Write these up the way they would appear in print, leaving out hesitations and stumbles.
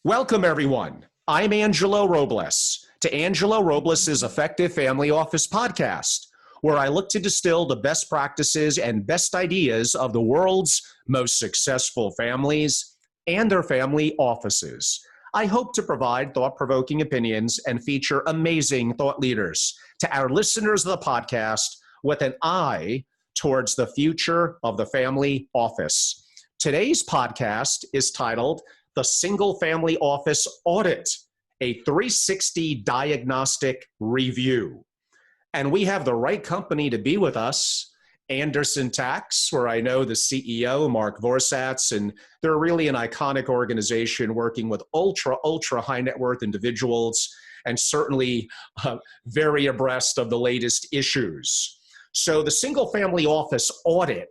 Welcome, everyone. I'm Angelo Robles to Angelo Robles' Effective Family Office podcast, where I look to distill the best practices and best ideas of the world's most successful families and their family offices. I hope to provide thought-provoking opinions and feature amazing thought leaders to our listeners of the podcast with an eye towards the future of the family office. Today's podcast is titled The Single Family Office Audit, a 360 Diagnostic Review. And we have the right company to be with us, Andersen Tax, where I know the CEO, Mark Vorsatz, and they're really an iconic organization working with ultra high net worth individuals and certainly very abreast of the latest issues. So the Single Family Office Audit,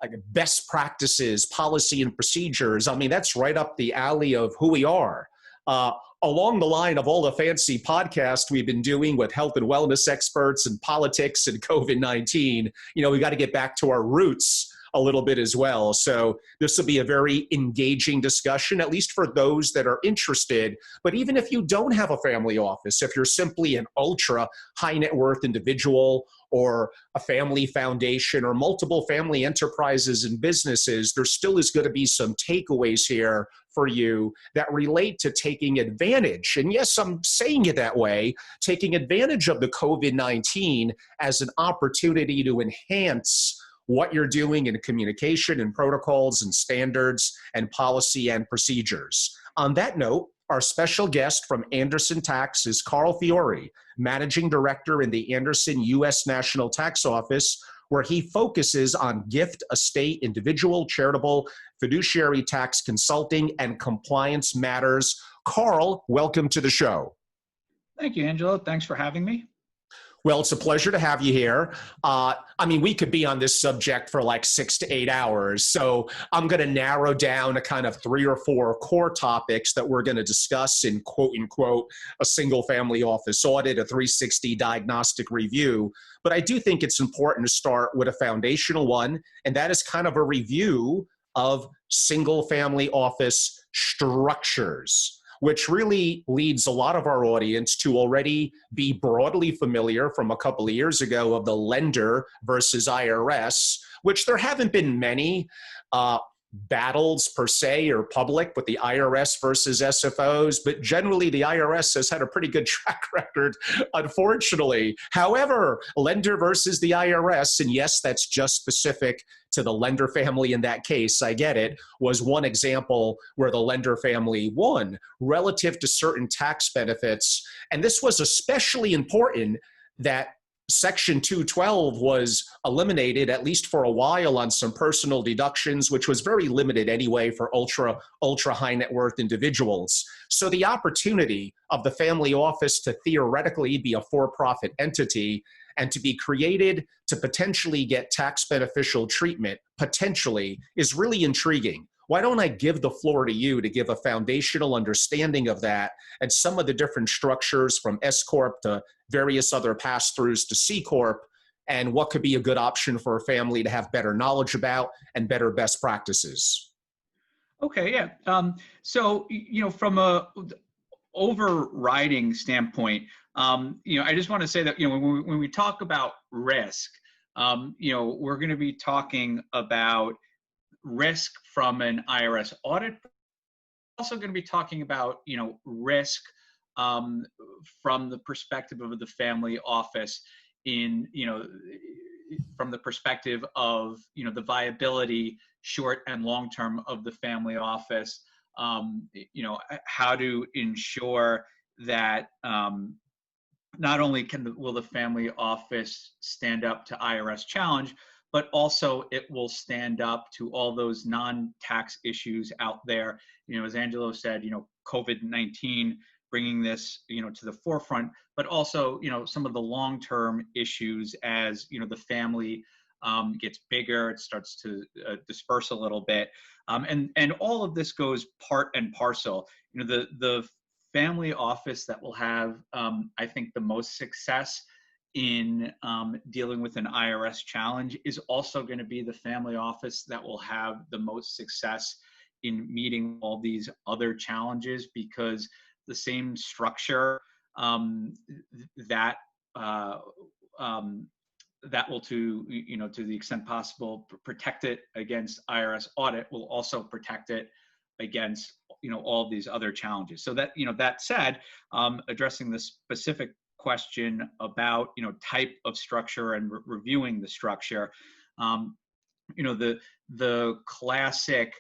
like best practices, policy, and procedures. I mean, that's right up the alley of who we are. Along the line of all the fancy podcasts we've been doing with health and wellness experts and politics and COVID-19, we got to get back to our roots a little bit as well. So this will be a very engaging discussion, at least for those that are interested. But even if you don't have a family office, if you're simply an ultra high net worth individual or a family foundation or multiple family enterprises and businesses, there still is going to be some takeaways here for you that relate to taking advantage. And yes, I'm saying it that way, taking advantage of the COVID-19 as an opportunity to enhance what you're doing in communication and protocols and standards and policy and procedures. On that note, our special guest from Andersen Tax is Carl Fiore, Managing Director in the Andersen U.S. National Tax Office, where he focuses on gift, estate, individual, charitable, fiduciary tax consulting, and compliance matters. Carl, welcome to the show. Thank you, Angelo. Thanks for having me. Well, it's a pleasure to have you here. We could be on this subject for like 6 to 8 hours. So I'm going to narrow down a kind of 3 or 4 core topics that we're going to discuss in quote unquote, a single family office audit, a 360 diagnostic review. But I do think it's important to start with a foundational one, and that is kind of a review of single family office structures, which really leads a lot of our audience to already be broadly familiar from a couple of years ago of the lender versus IRS, which there haven't been many battles per se or public with the IRS versus SFOs, but generally the IRS has had a pretty good track record, unfortunately. However, lender versus the IRS, and yes, that's just specific to the lender family in that case, I get it, was one example where the lender family won relative to certain tax benefits. And this was especially important that Section 212 was eliminated, at least for a while, on some personal deductions, which was very limited anyway for ultra high net worth individuals. So the opportunity of the family office to theoretically be a for-profit entity and to be created to potentially get tax beneficial treatment, potentially, is really intriguing. Why don't I give the floor to you to give a foundational understanding of that and some of the different structures from S Corp to various other pass-throughs to C Corp, and what could be a good option for a family to have better knowledge about and better best practices? Okay, yeah. So, from a overriding standpoint, I just want to say that, when we talk about risk, we're going to be talking about risk from an IRS audit. We're also going to be talking about, risk from the perspective of the family office from the perspective of, the viability short and long term of the family office, how to ensure that not only will the family office stand up to IRS challenge, but also it will stand up to all those non-tax issues out there. As Angelo said, COVID-19 bringing this, to the forefront, but also, some of the long-term issues as, the family gets bigger, it starts to disperse a little bit. And all of this goes part and parcel. The family office that will have, I think, the most success in dealing with an IRS challenge is also going to be the family office that will have the most success in meeting all these other challenges, because the same structure that uh, um, that will, to the extent possible, protect it against IRS audit, will also protect it against all these other challenges. So that, that said, addressing the specific question about type of structure and reviewing the structure, the classic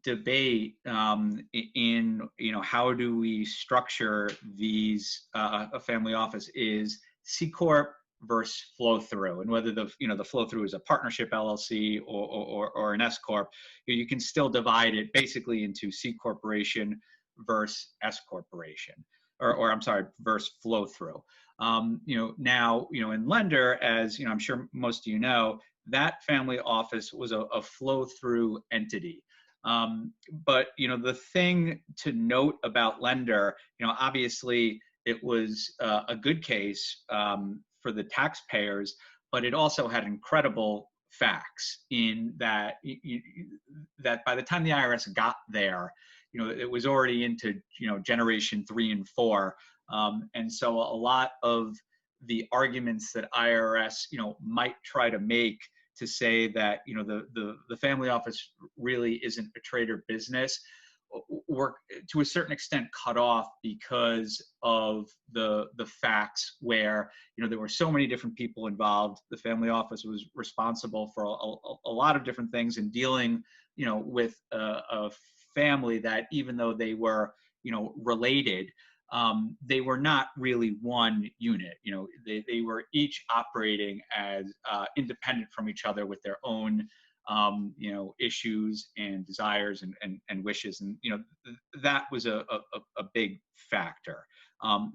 debate in how do we structure these a family office is C corp versus flow through, and whether the flow through is a partnership LLC or an S corp. You can still divide it basically into C corporation versus S corporation, or I'm sorry, versus flow through. Now in lender, as I'm sure most of that family office was a flow through entity. But the thing to note about lender, obviously it was a good case for the taxpayers, but it also had incredible facts in that that by the time the IRS got there, it was already into generation 3 and 4, and so a lot of the arguments that IRS might try to make to say that the family office really isn't a trader business were to a certain extent cut off because of the facts where there were so many different people involved. The family office was responsible for a lot of different things, and dealing with a family that, even though they were related, they were not really one unit. They were each operating as independent from each other with their own issues and desires and wishes, and that was a big factor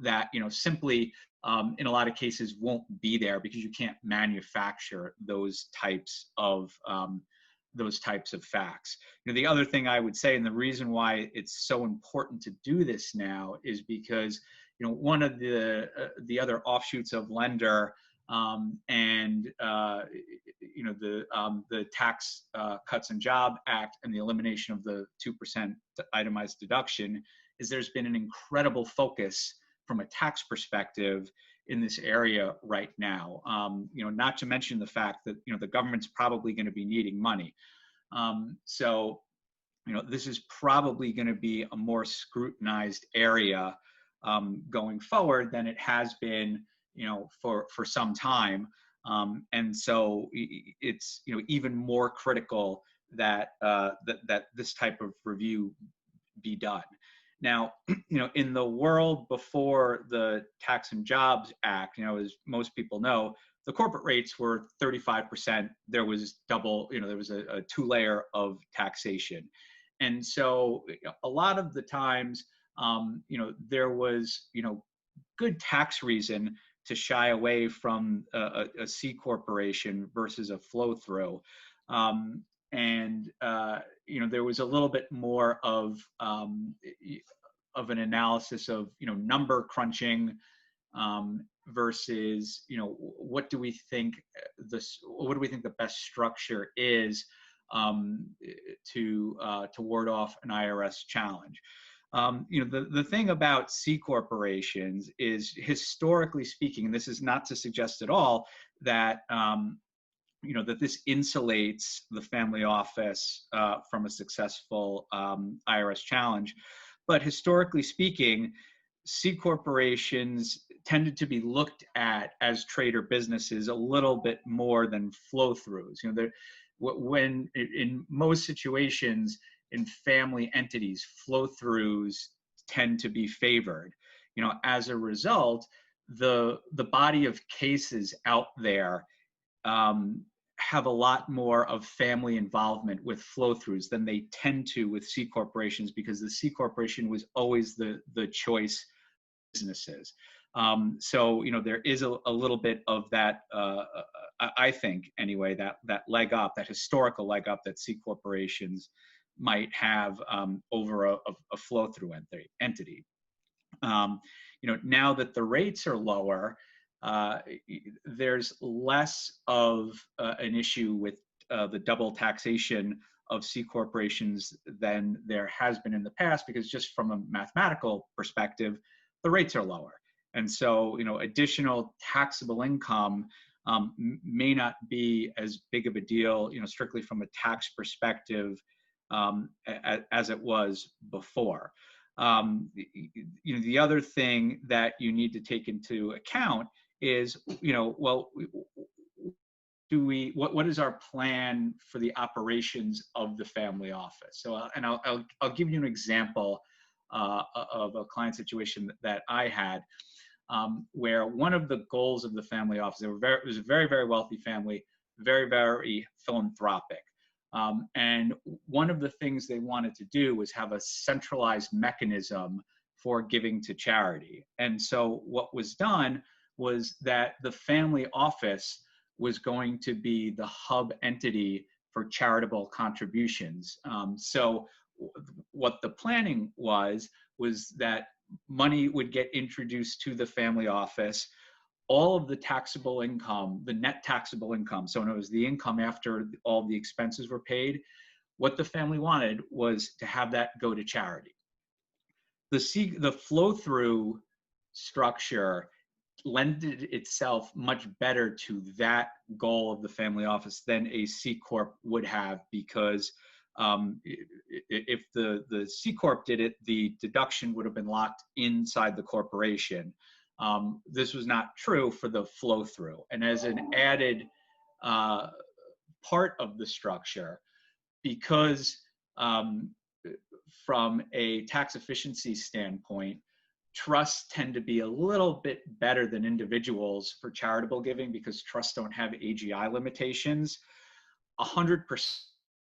that simply in a lot of cases won't be there, because you can't manufacture those types of facts. The other thing I would say, and the reason why it's so important to do this now, is because one of the other offshoots of lender and the Tax Cuts and Job Act and the elimination of the 2% itemized deduction is there's been an incredible focus from a tax perspective in this area right now. Not to mention the fact that the government's probably going to be needing money. So this is probably going to be a more scrutinized area going forward than it has been for some time. And so it's even more critical that that this type of review be done. Now, in the world before the Tax and Jobs Act, as most people know, the corporate rates were 35%. There was double, there was a 2-layer of taxation. And so a lot of the times, there was, good tax reason to shy away from a C corporation versus a flow through. There was a little bit more of an analysis of number crunching versus what do we think the best structure is to ward off an IRS challenge. The thing about C corporations is, historically speaking, and this is not to suggest at all that that this insulates the family office from a successful IRS challenge, but historically speaking, C corporations tended to be looked at as trader businesses a little bit more than flow throughs. When in most situations in family entities, flow throughs tend to be favored. As a result, the body of cases out there have a lot more of family involvement with flow throughs than they tend to with C corporations, because the C corporation was always the choice businesses. So there is a little bit of that, I think anyway, that leg up, that historical leg up that C corporations might have over a flow through entity. Now that the rates are lower, there's less of an issue with the double taxation of C corporations than there has been in the past, because just from a mathematical perspective, the rates are lower. And so, additional taxable income may not be as big of a deal, strictly from a tax perspective, as it was before. The other thing that you need to take into account is, well, what is our plan for the operations of the family office? So, and I'll give you an example of a client situation that I had, where one of the goals of the family office, it was a very, very wealthy family, very, very philanthropic. And one of the things they wanted to do was have a centralized mechanism for giving to charity. And so what was done was that the family office was going to be the hub entity for charitable contributions. So what the planning was that money would get introduced to the family office. All of the taxable income, the net taxable income, so it was the income after all the expenses were paid, what the family wanted was to have that go to charity. The flow-through structure lended itself much better to that goal of the family office than a C Corp would have, because if the C Corp did it, the deduction would have been locked inside the corporation. This was not true for the flow through. And as an added part of the structure, because from a tax efficiency standpoint, trusts tend to be a little bit better than individuals for charitable giving, because trusts don't have AGI limitations. 100%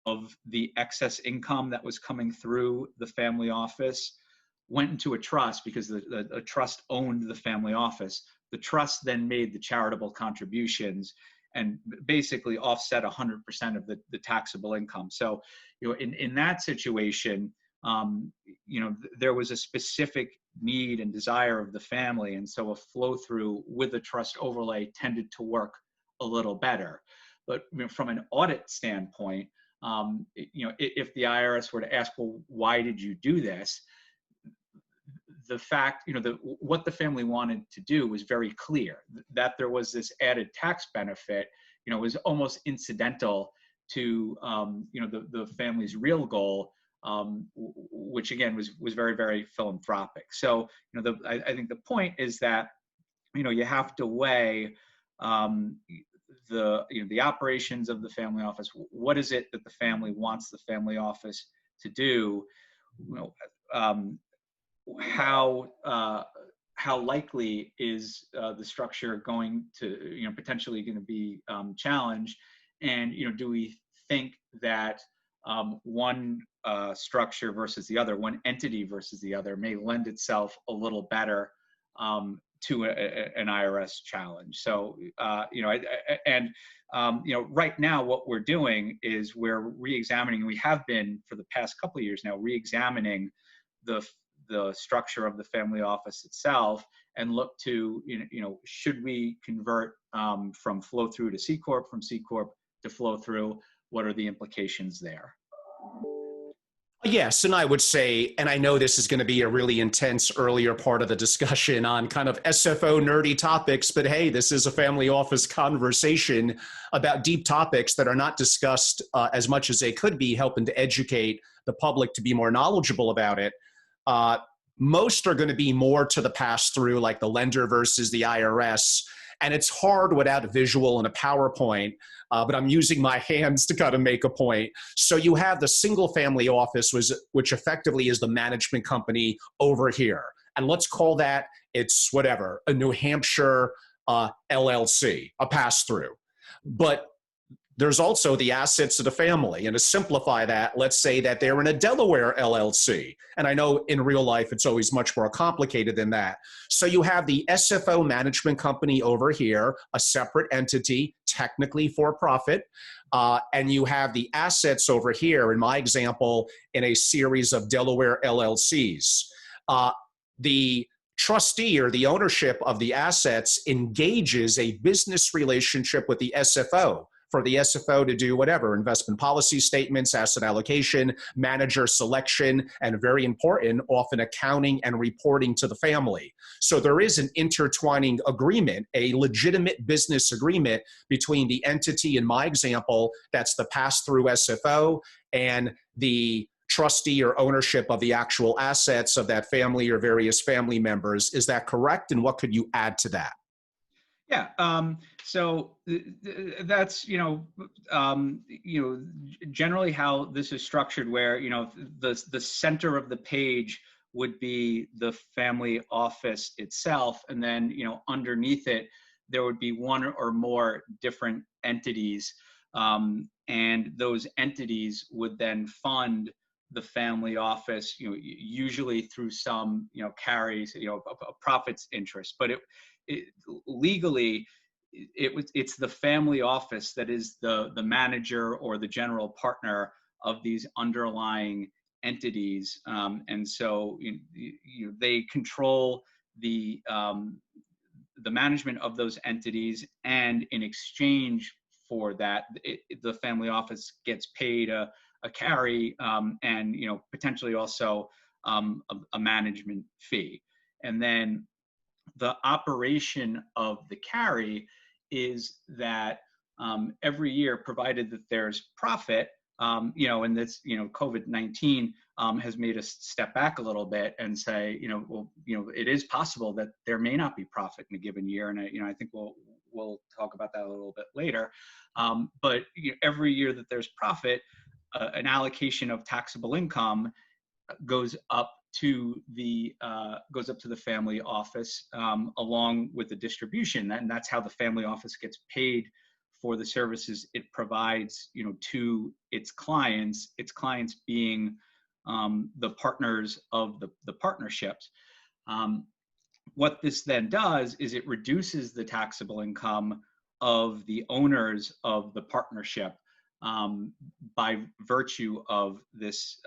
of the excess income that was coming through the family office went into a trust, because the trust owned the family office. The trust then made the charitable contributions and basically offset 100% of the taxable income. So, in that situation, there was a specific need and desire of the family, and so a flow through with a trust overlay tended to work a little better. But from an audit standpoint, if the IRS were to ask, well, why did you do this? The fact, what the family wanted to do was very clear. That there was this added tax benefit, was almost incidental to, the family's real goal, which again was very, very philanthropic. So, I think the point is that, you have to weigh the operations of the family office. What is it that the family wants the family office to do? How likely is the structure going to, potentially going to be challenged? And, do we think that one structure versus the other, one entity versus the other, may lend itself a little better to an IRS challenge? So, right now what we're doing is we're re-examining, we have been for the past couple of years now, re-examining the structure of the family office itself, and look to, should we convert from flow through to C Corp, from C Corp to flow through? What are the implications there? Yes, and I would say, and I know this is going to be a really intense earlier part of the discussion on kind of SFO nerdy topics, but hey, this is a family office conversation about deep topics that are not discussed as much as they could be, helping to educate the public to be more knowledgeable about it. Most are going to be more to the pass-through, like the lender versus the IRS. And it's hard without a visual and a PowerPoint, but I'm using my hands to kind of make a point. So you have the single family office, which effectively is the management company over here. And let's call that, it's whatever, a New Hampshire LLC, a pass-through. But there's also the assets of the family. And to simplify that, let's say that they're in a Delaware LLC. And I know in real life, it's always much more complicated than that. So you have the SFO management company over here, a separate entity, technically for profit. And you have the assets over here, in my example, in a series of Delaware LLCs. The trustee or the ownership of the assets engages a business relationship with the SFO for the SFO to do whatever, investment policy statements, asset allocation, manager selection, and very important, often accounting and reporting to the family. So there is an intertwining agreement, a legitimate business agreement between the entity, in my example, that's the pass-through SFO, and the trustee or ownership of the actual assets of that family or various family members. Is that correct? And what could you add to that? Yeah. So that's, generally how this is structured, where, the center of the page would be the family office itself. And then, underneath it, there would be one or more different entities. And those entities would then fund the family office, usually through some, carries, a profits interest. But legally, it's the family office that is the manager or the general partner of these underlying entities, and so they control the management of those entities, and in exchange for that, the family office gets paid a carry, and potentially also a management fee. And then the operation of the carry is that every year, provided that there's profit, and this, COVID-19 has made us step back a little bit and say, it is possible that there may not be profit in a given year, and I think we'll talk about that a little bit later. But every year that there's profit, an allocation of taxable income goes up to the family office, along with the distribution, and that's how the family office gets paid for the services it provides, to its clients being the partners of the partnerships. What this then does is it reduces the taxable income of the owners of the partnership, by virtue of this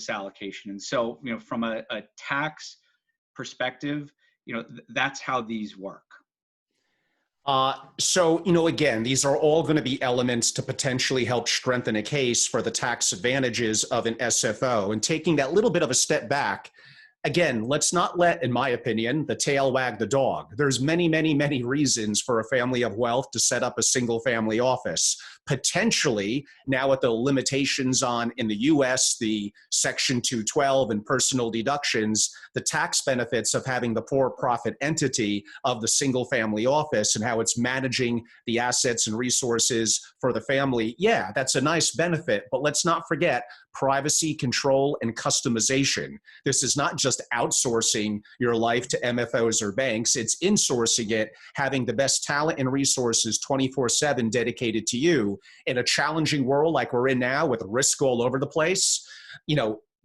allocation. And so, from a tax perspective, that's how these work. So, again, these are all going to be elements to potentially help strengthen a case for the tax advantages of an SFO. And taking that little bit of a step back, again, let's not let, in my opinion, the tail wag the dog. There's many, many, many reasons for a family of wealth to set up a single family office. Potentially, now with the limitations on, in the US, the Section 212 and personal deductions, the tax benefits of having the for-profit entity of the single family office and how it's managing the assets and resources for the family, yeah, that's a nice benefit. But let's not forget privacy, control, and customization. This is not just outsourcing your life to MFOs or banks, it's insourcing it, having the best talent and resources 24/7 dedicated to you in a challenging world like we're in now with risk all over the place.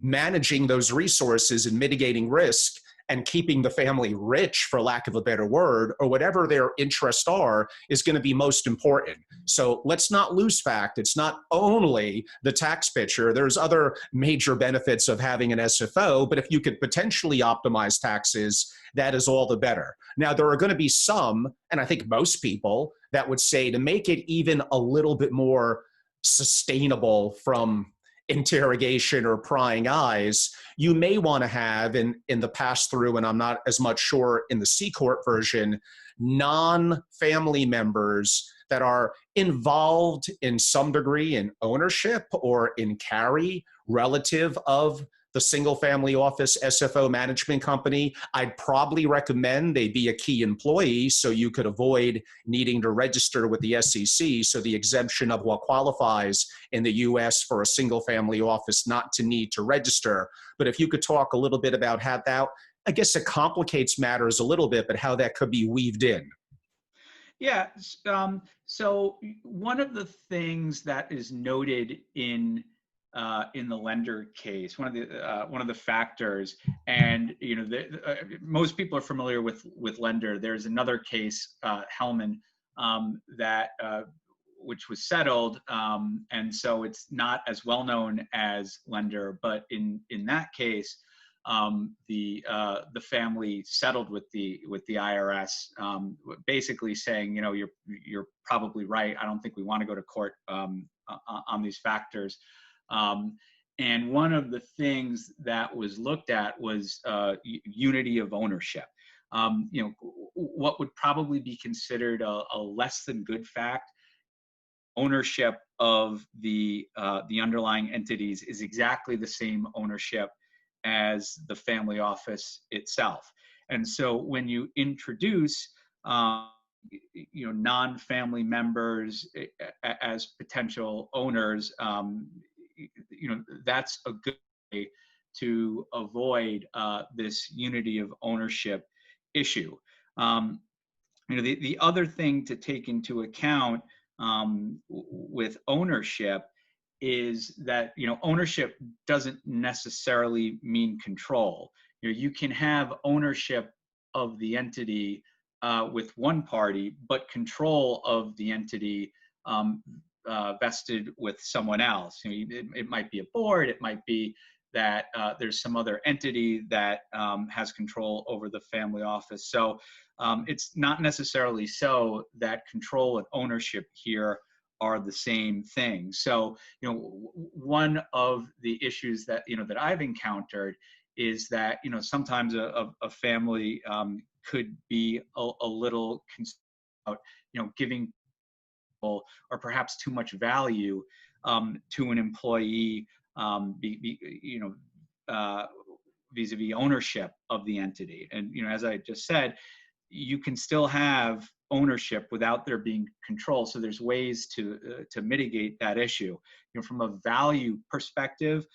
Managing those resources and mitigating risk and keeping the family rich, for lack of a better word, or whatever their interests are, is going to be most important. So let's not lose fact. It's not only the tax picture. There's other major benefits of having an SFO, but if you could potentially optimize taxes, that is all the better. Now, there are going to be some, and I think most people, that would say to make it even a little bit more sustainable from interrogation or prying eyes, you may want to have in the pass-through, and I'm not as much sure in the C-Corp version, non-family members that are involved in some degree in ownership or in carry relative of the single family office SFO management company. I'd probably recommend they be a key employee so you could avoid needing to register with the SEC. So the exemption of what qualifies in the US for a single family office not to need to register. But if you could talk a little bit about how that, I guess it complicates matters a little bit, but how that could be weaved in. Yeah. So one of the things that is noted in the lender case, one of the factors, and most people are familiar with lender. There's another case, Hellman, that which was settled, and so it's not as well known as lender. But in that case, the family settled with the IRS, basically saying, you're probably right. I don't think we want to go to court on these factors. And one of the things that was looked at was unity of ownership. What would probably be considered a less than good fact, ownership of the underlying entities is exactly the same ownership as the family office itself. And so when you introduce non-family members as potential owners, that's a good way to avoid this unity of ownership issue. The other thing to take into account with ownership is that ownership doesn't necessarily mean control. You can have ownership of the entity with one party, but control of the entity vested with someone else. It might be a board, it might be that there's some other entity that has control over the family office. So it's not necessarily so that control and ownership here are the same thing. So, one of the issues that, that I've encountered is that, sometimes a family could be a little concerned about, giving people or perhaps too much value to an employee, vis-a-vis ownership of the entity. And, as I just said, you can still have ownership without there being control. So there's ways to mitigate that issue. From a value perspective,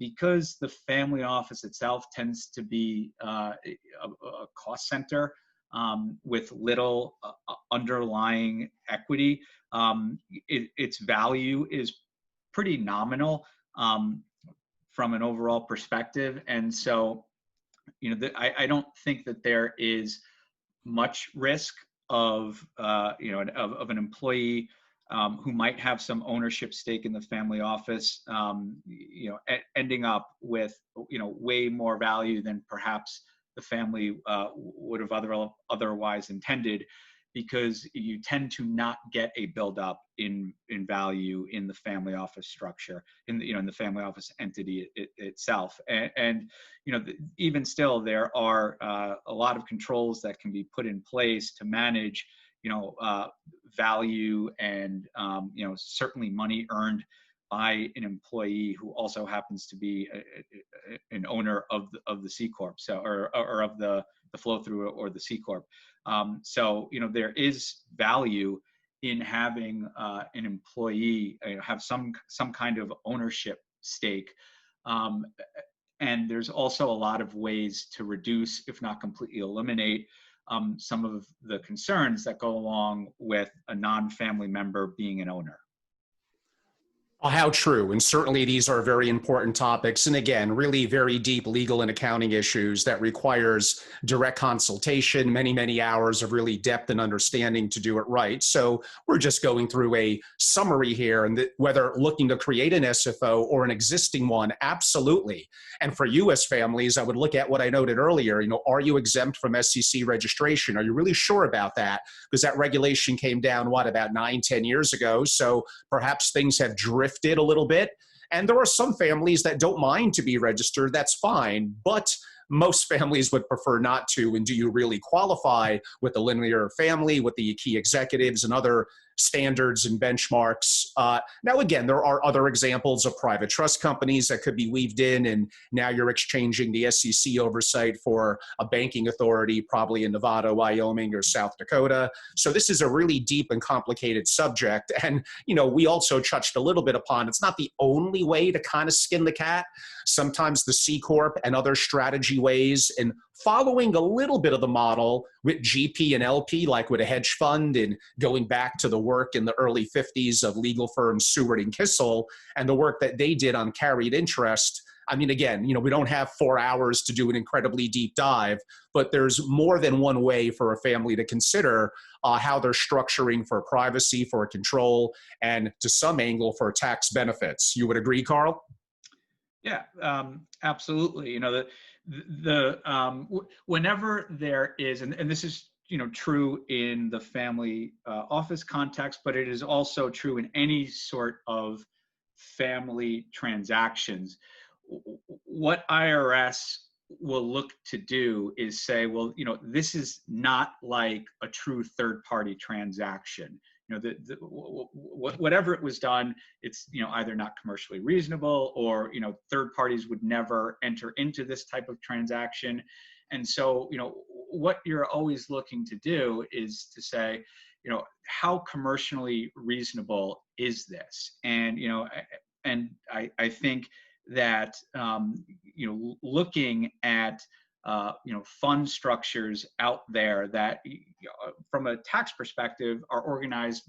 because the family office itself tends to be a cost center with little underlying equity, its value is pretty nominal from an overall perspective. And so, I don't think that there is much risk of of an employee who might have some ownership stake in the family office, ending up with way more value than perhaps the family would have otherwise intended, because you tend to not get a buildup in value in the family office structure, in the family office entity itself. And even still, there are a lot of controls that can be put in place to manage value and certainly money earned by an employee who also happens to be an owner of the C Corp, so or of the flow through or the C Corp. So there is value in having an employee have some kind of ownership stake, and there's also a lot of ways to reduce, if not completely eliminate, some of the concerns that go along with a non-family member being an owner. How true. And certainly these are very important topics. And again, really very deep legal and accounting issues that requires direct consultation, many, many hours of really depth and understanding to do it right. So we're just going through a summary here, and whether looking to create an SFO or an existing one, absolutely. And for you as families, I would look at what I noted earlier, are you exempt from SEC registration? Are you really sure about that? Because that regulation came down, about 9-10 years ago. So perhaps things have drifted a little bit. And there are some families that don't mind to be registered. That's fine. But most families would prefer not to. And do you really qualify with the linear family, with the key executives and other standards and benchmarks? Now, again, there are other examples of private trust companies that could be weaved in, and now you're exchanging the SEC oversight for a banking authority, probably in Nevada, Wyoming, or South Dakota. So this is a really deep and complicated subject. And, we also touched a little bit upon, it's not the only way to kind of skin the cat. Sometimes the C Corp and other strategy ways, and following a little bit of the model with GP and LP, like with a hedge fund, and going back to the work in the early 50s of legal firms Seward and Kissel and the work that they did on carried interest. I mean, again, we don't have 4 hours to do an incredibly deep dive, but there's more than one way for a family to consider how they're structuring for privacy, for control, and to some angle for tax benefits. You would agree, Carl? Yeah, absolutely. Whenever there is, and this is true in the family office context, but it is also true in any sort of family transactions. What IRS will look to do is say, well, this is not like a true third-party transaction. Whatever it was done, it's either not commercially reasonable, or third parties would never enter into this type of transaction. And so what you're always looking to do is to say, how commercially reasonable is this? And I think that looking at fund structures out there that from a tax perspective are organized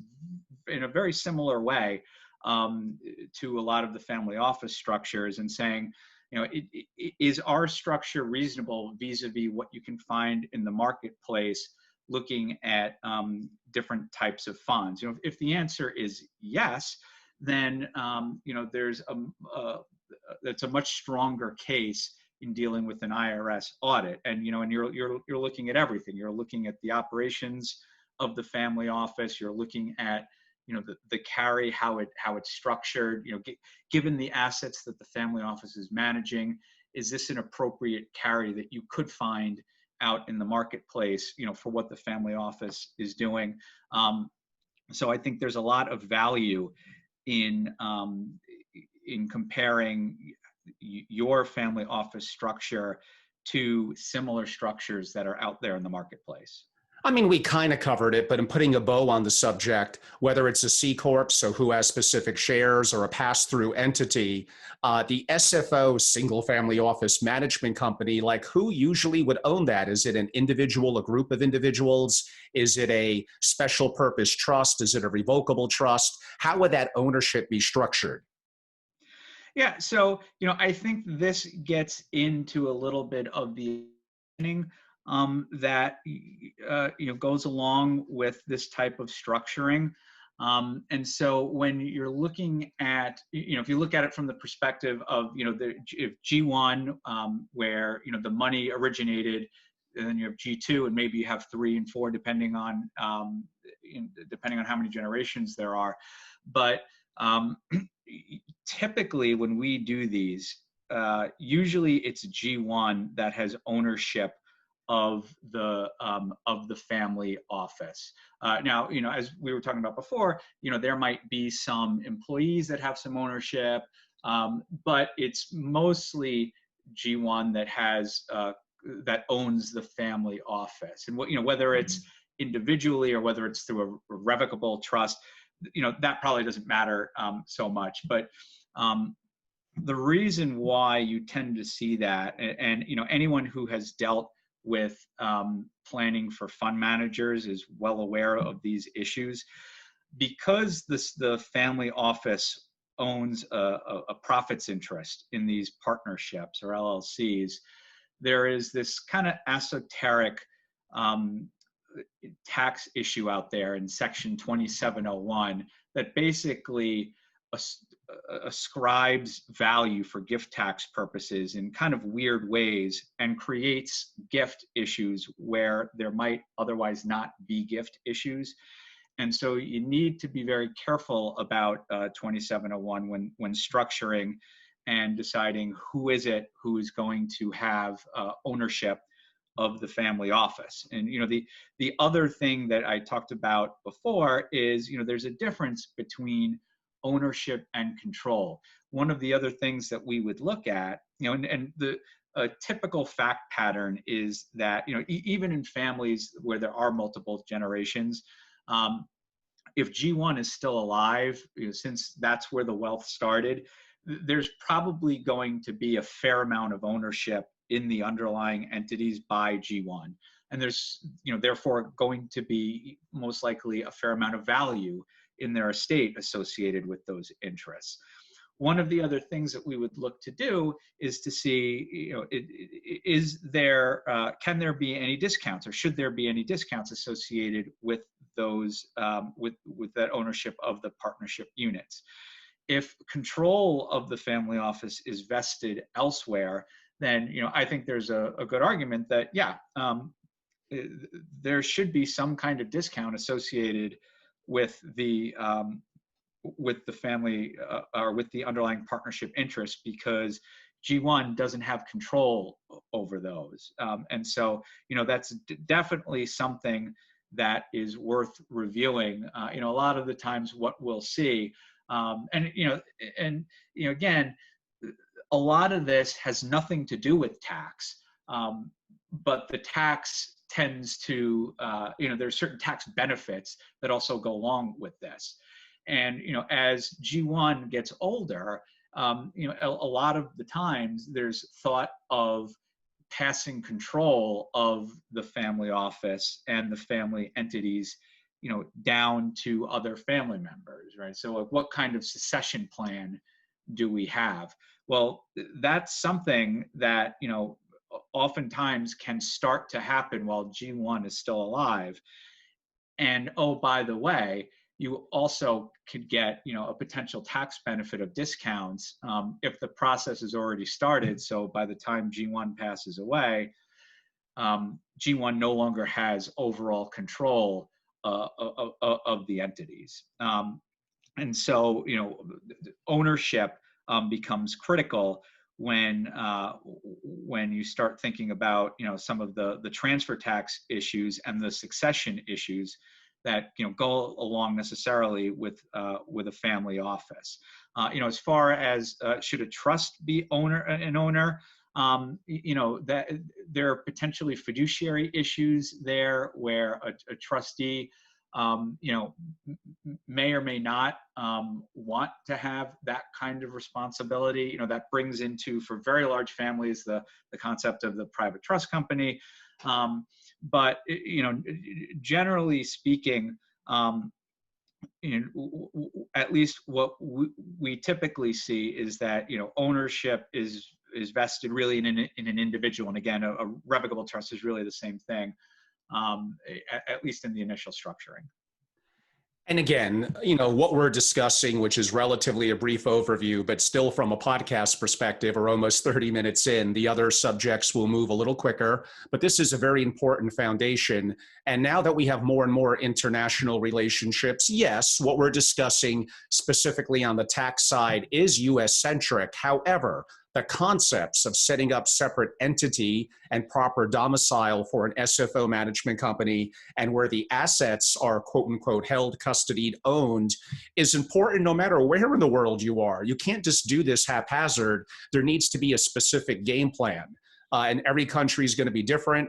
in a very similar way to a lot of the family office structures, and saying, is our structure reasonable vis-a-vis what you can find in the marketplace, looking at different types of funds? If the answer is yes, then there's that's a much stronger case in dealing with an IRS audit. And you're looking at everything. You're looking at the operations of the family office. You're looking at the carry, how it's structured. Given the assets that the family office is managing, is this an appropriate carry that you could find out in the marketplace, for what the family office is doing? So I think there's a lot of value in comparing your family office structure to similar structures that are out there in the marketplace. I mean, we kind of covered it, but in putting a bow on the subject, whether it's a C Corp, so who has specific shares, or a pass-through entity, the SFO, single family office management company, like who usually would own that? Is it an individual, a group of individuals? Is it a special purpose trust? Is it a revocable trust? How would that ownership be structured? Yeah, so I think this gets into a little bit of the that goes along with this type of structuring. And so when you're looking at, if you look at it from the perspective of, if G1, where, the money originated, and then you have G2, and maybe you have 3 and 4, depending on how many generations there are. But typically when we do these, usually it's G1 that has ownership of the family office. Now, as we were talking about before, there might be some employees that have some ownership, but it's mostly G1 that has that owns the family office. And whether it's individually or whether it's through a revocable trust, that probably doesn't matter so much. But the reason why you tend to see that, and anyone who has dealt with planning for fund managers is well aware of these issues, because the family office owns a profits interest in these partnerships or LLCs. There is this kind of esoteric tax issue out there in Section 2701 that basically ascribes value for gift tax purposes in kind of weird ways, and creates gift issues where there might otherwise not be gift issues. And so you need to be very careful about 2701 when structuring and deciding who is going to have ownership of the family office. And the other thing that I talked about before is there's a difference between ownership and control. One of the other things that we would look at, and the typical fact pattern is that even in families where there are multiple generations, if G1 is still alive, since that's where the wealth started, there's probably going to be a fair amount of ownership in the underlying entities by G1. And there's, therefore going to be most likely a fair amount of value in their estate associated with those interests. One of the other things that we would look to do is to see, can there be any discounts, or should there be any discounts associated with those, with that ownership of the partnership units? if control of the family office is vested elsewhere, then I think there's a good argument that there should be some kind of discount associated with the family or with the underlying partnership interest, because G1 doesn't have control over those. And so, that's definitely something that is worth reviewing. A lot of the times what we'll see, again, a lot of this has nothing to do with tax, but the tax tends to, there's certain tax benefits that also go along with this. And, as G1 gets older, a lot of the times there's thought of passing control of the family office and the family entities, down to other family members, right? So like, what kind of succession plan do we have? Well, that's something that, oftentimes can start to happen while G1 is still alive. And oh, by the way, you also could get, a potential tax benefit of discounts if the process is already started. So by the time G1 passes away, G1 no longer has overall control of the entities. And so, ownership becomes critical when you start thinking about, some of the transfer tax issues and the succession issues that go along necessarily with a family office. As far as should a trust be an owner, that there are potentially fiduciary issues there where a trustee may or may not want to have that kind of responsibility. That brings into, for very large families, the concept of the private trust company. But generally speaking, at least what we typically see is that ownership is vested really in an individual. And again, a revocable trust is really the same thing, at least in the initial structuring. And again, what we're discussing, which is relatively a brief overview, but still from a podcast perspective, are almost 30 minutes in. The other subjects will move a little quicker, but this is a very important foundation. And now that we have more and more international relationships, yes, what we're discussing specifically on the tax side is US-centric. However, the concepts of setting up separate entity and proper domicile for an SFO management company, and where the assets are quote unquote held, custodied, owned, is important no matter where in the world you are. You can't just do this haphazard. There needs to be a specific game plan. And every country is going to be different.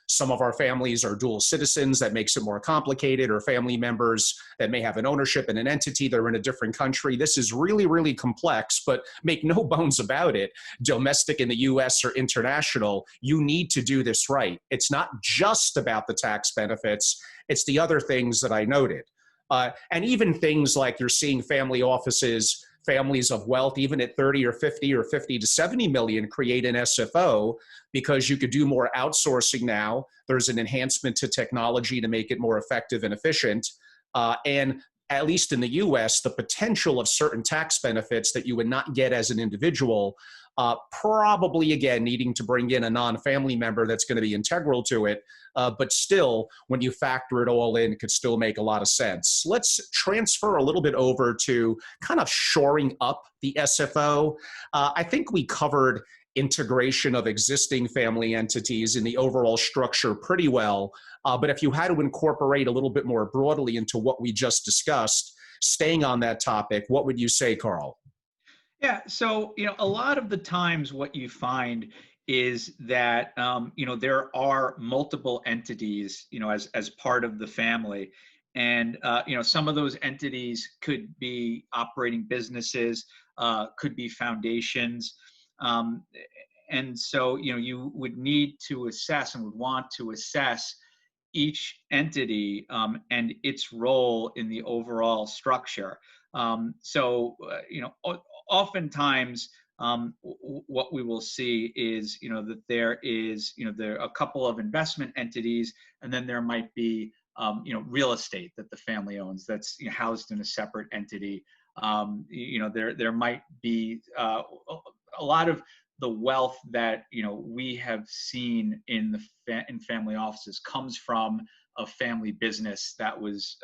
Some of our families are dual citizens. That makes it more complicated, or family members that may have an ownership in an entity. They're in a different country. This is really, really complex, but make no bones about it. Domestic in the US or international, you need to do this right. It's not just about the tax benefits. It's the other things that I noted. And even things like you're seeing family offices, families of wealth, even at 30 or 50 or 50 to 70 million, create an SFO because you could do more outsourcing now. There's an enhancement to technology to make it more effective and efficient. And at least in the US, the potential of certain tax benefits that you would not get as an individual, probably, again, needing to bring in a non-family member that's going to be integral to it. But still, when you factor it all in, it could still make a lot of sense. Let's transfer a little bit over to kind of shoring up the SFO. I think we covered integration of existing family entities in the overall structure pretty well. But if you had to incorporate a little bit more broadly into what we just discussed, staying on that topic, what would you say, Carl? Yeah, so a lot of the times what you find is that there are multiple entities as part of the family, and some of those entities could be operating businesses, could be foundations, and so you would need to assess and would want to assess each entity and its role in the overall structure. Oftentimes what we will see is, that there is, there are a couple of investment entities, and then there might be, real estate that the family owns that's housed in a separate entity. There might be a lot of the wealth that we have seen in in family offices comes from a family business that was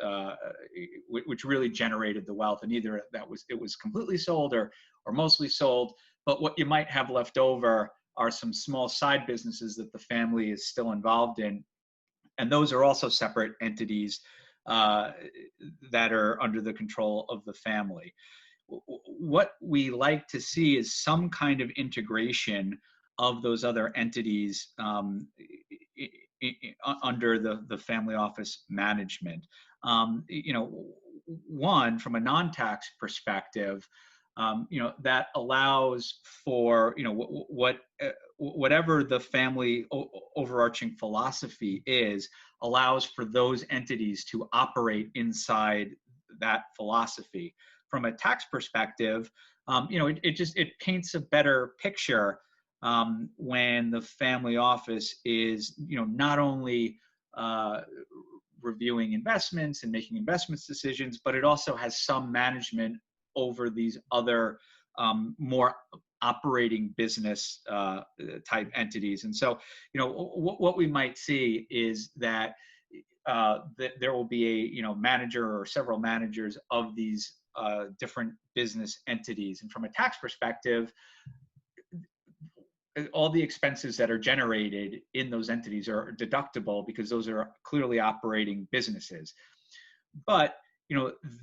which really generated the wealth, and either it was completely sold or mostly sold. But what you might have left over are some small side businesses that the family is still involved in, and those are also separate entities that are under the control of the family. What we like to see is some kind of integration of those other entities under the family office management. One, from a non-tax perspective, that allows for whatever the family overarching philosophy is, allows for those entities to operate inside that philosophy. From a tax perspective, it paints a better picture when the family office is not only reviewing investments and making investments decisions, but it also has some management over these other more operating business type entities. And so, what we might see is that there will be a manager or several managers of these different business entities. And from a tax perspective, all the expenses that are generated in those entities are deductible because those are clearly operating businesses. But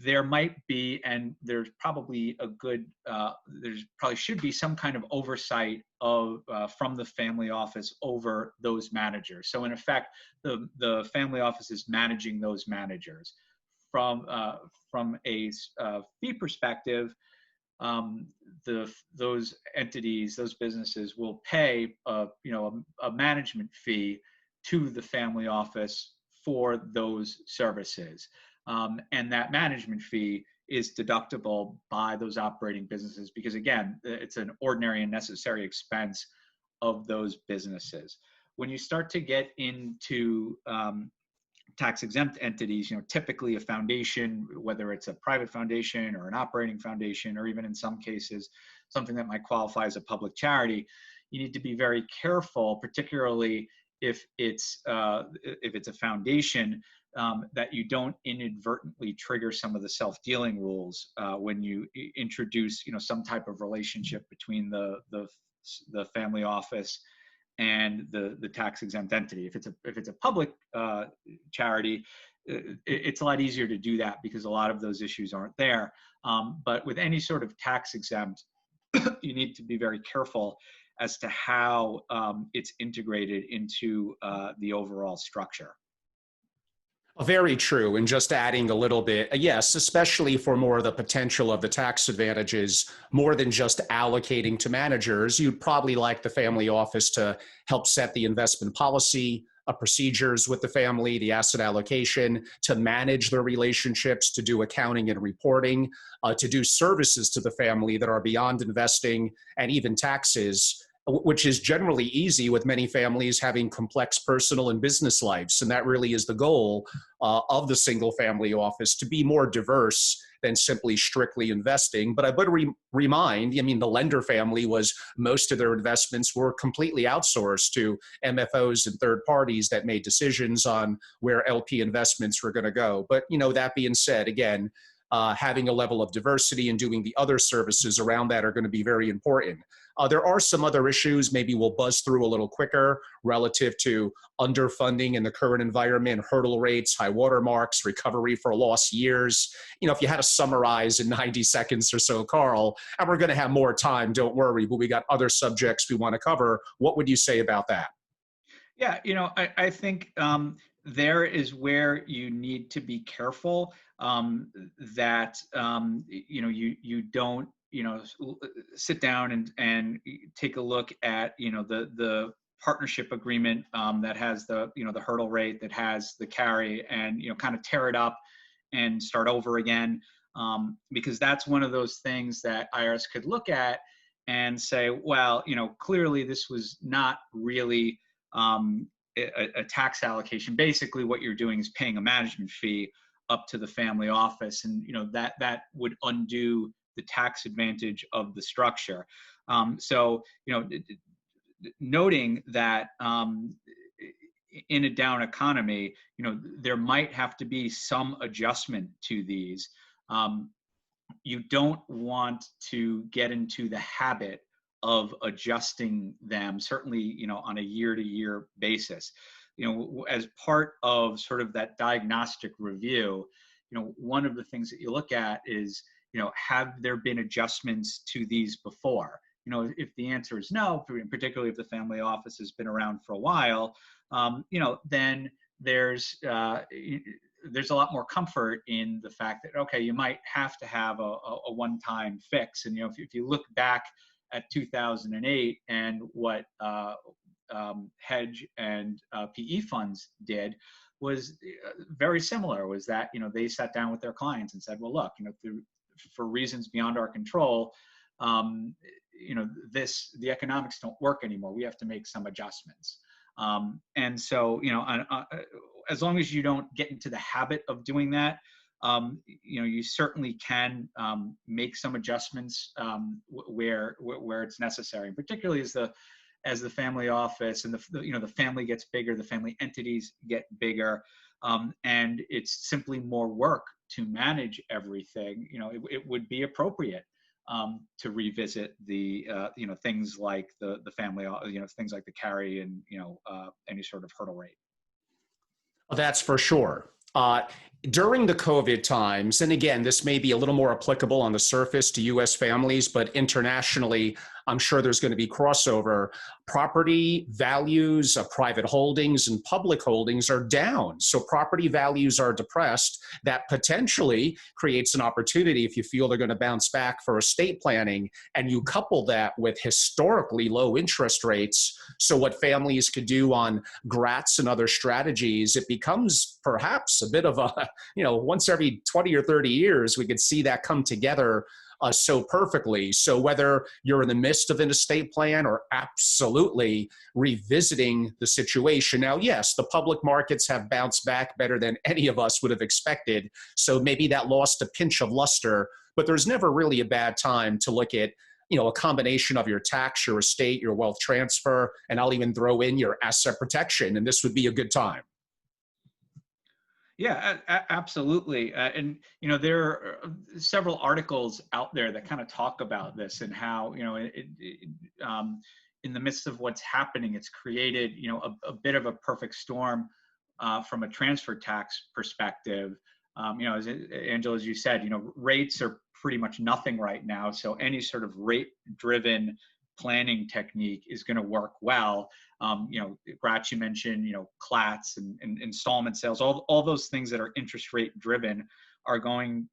there might be, and there's probably should be some kind of oversight from the family office over those managers. So in effect, the family office is managing those managers. From a fee perspective, those entities, those businesses will pay a management fee to the family office for those services. And that management fee is deductible by those operating businesses because, again, it's an ordinary and necessary expense of those businesses. When you start to get into tax-exempt entities, typically a foundation, whether it's a private foundation or an operating foundation, or even in some cases, something that might qualify as a public charity, you need to be very careful, particularly if it's a foundation, that you don't inadvertently trigger some of the self-dealing rules when you introduce, some type of relationship between the family office and the tax-exempt entity. If it's a public charity, it's a lot easier to do that because a lot of those issues aren't there. But with any sort of tax-exempt, you need to be very careful as to how it's integrated into the overall structure. Very true. And just adding a little bit, yes, especially for more of the potential of the tax advantages, more than just allocating to managers, you'd probably like the family office to help set the investment policy, procedures with the family, the asset allocation, to manage their relationships, to do accounting and reporting, to do services to the family that are beyond investing and even taxes, which is generally easy with many families having complex personal and business lives. And that really is the goal of the single family office, to be more diverse than simply strictly investing. But I would remind, the lender family most of their investments were completely outsourced to MFOs and third parties that made decisions on where LP investments were going to go. But, that being said, again, having a level of diversity and doing the other services around that are going to be very important. There are some other issues maybe we'll buzz through a little quicker relative to underfunding in the current environment, hurdle rates, high watermarks, recovery for lost years. If you had to summarize in 90 seconds or so, Carl, and we're going to have more time, don't worry, but we got other subjects we want to cover. What would you say about that? Yeah, I think there is where you need to be careful that you don't sit down and take a look at the partnership agreement that has the the hurdle rate, that has the carry, and kind of tear it up and start over again, because that's one of those things that IRS could look at and say, well, clearly this was not really a tax allocation. Basically what you're doing is paying a management fee up to the family office, and that would undo the tax advantage of the structure. So noting that in a down economy, there might have to be some adjustment to these. You don't want to get into the habit of adjusting them, certainly, on a year-to-year basis. As part of sort of that diagnostic review, one of the things that you look at is, have there been adjustments to these before? If the answer is no, particularly if the family office has been around for a while, then there's a lot more comfort in the fact that, okay, you might have to have a one-time fix. And if you look back at 2008 and what hedge and PE funds did was very similar. Was that they sat down with their clients and said, well, look, for reasons beyond our control, the economics don't work anymore. We have to make some adjustments. And so, as long as you don't get into the habit of doing that, you certainly can make some adjustments where it's necessary, particularly as the family office and the family gets bigger, the family entities get bigger, and it's simply more work to manage everything. It would be appropriate to revisit the things like the family, things like the carry and any sort of hurdle rate. That's for sure. During the COVID times, and again, this may be a little more applicable on the surface to U.S. families, but internationally, I'm sure there's going to be crossover. Property values of private holdings and public holdings are down. So property values are depressed. That potentially creates an opportunity if you feel they're going to bounce back for estate planning, and you couple that with historically low interest rates. So what families could do on GRATs and other strategies, it becomes perhaps a bit of a, once every 20 or 30 years, we could see that come together so perfectly. So whether you're in the midst of an estate plan or absolutely revisiting the situation. Now, yes, the public markets have bounced back better than any of us would have expected. So maybe that lost a pinch of luster, but there's never really a bad time to look at a combination of your tax, your estate, your wealth transfer, and I'll even throw in your asset protection. And this would be a good time. Yeah, absolutely. And, there are several articles out there that kind of talk about this and how, in the midst of what's happening, it's created, a bit of a perfect storm from a transfer tax perspective. As Angela, as you said, rates are pretty much nothing right now. So any sort of rate-driven planning technique is going to work well. Gratz, you mentioned, CLATs and installment sales, all those things that are interest rate driven are going,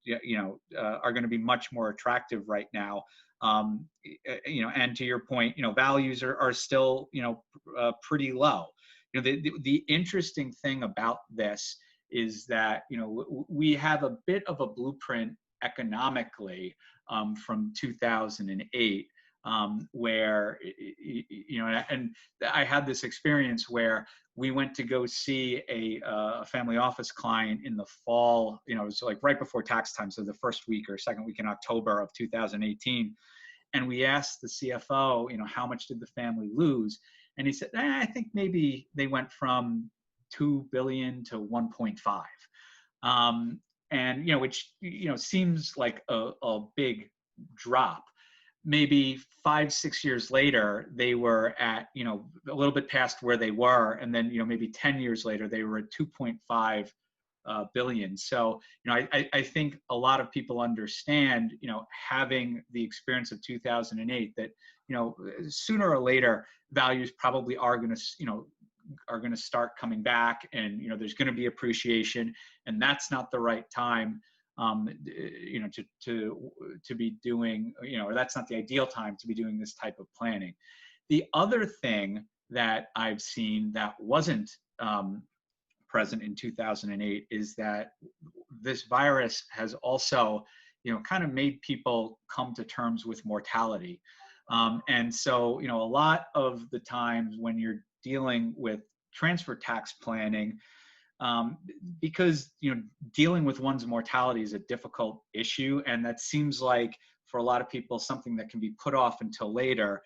are going to be much more attractive right now. And to your point, values are still, pretty low. The interesting thing about this is that, we have a bit of a blueprint economically from 2008. Where, and I had this experience where we went to go see a family office client in the fall, it was like right before tax time. So the first week or second week in October of 2018. And we asked the CFO, how much did the family lose? And he said, I think maybe they went from 2 billion to 1.5. And, which, seems like a big drop. Maybe 5-6 years later, they were at, a little bit past where they were. And then, maybe 10 years later, they were at 2.5 billion. So, I think a lot of people understand, having the experience of 2008 that, sooner or later, values probably are going to start coming back, and, there's going to be appreciation, and that's not the right time to be doing, or that's not the ideal time to be doing this type of planning. The other thing that I've seen that wasn't present in 2008 is that this virus has also, kind of made people come to terms with mortality. And so, a lot of the times when you're dealing with transfer tax planning, um, because dealing with one's mortality is a difficult issue, and that seems like for a lot of people something that can be put off until later.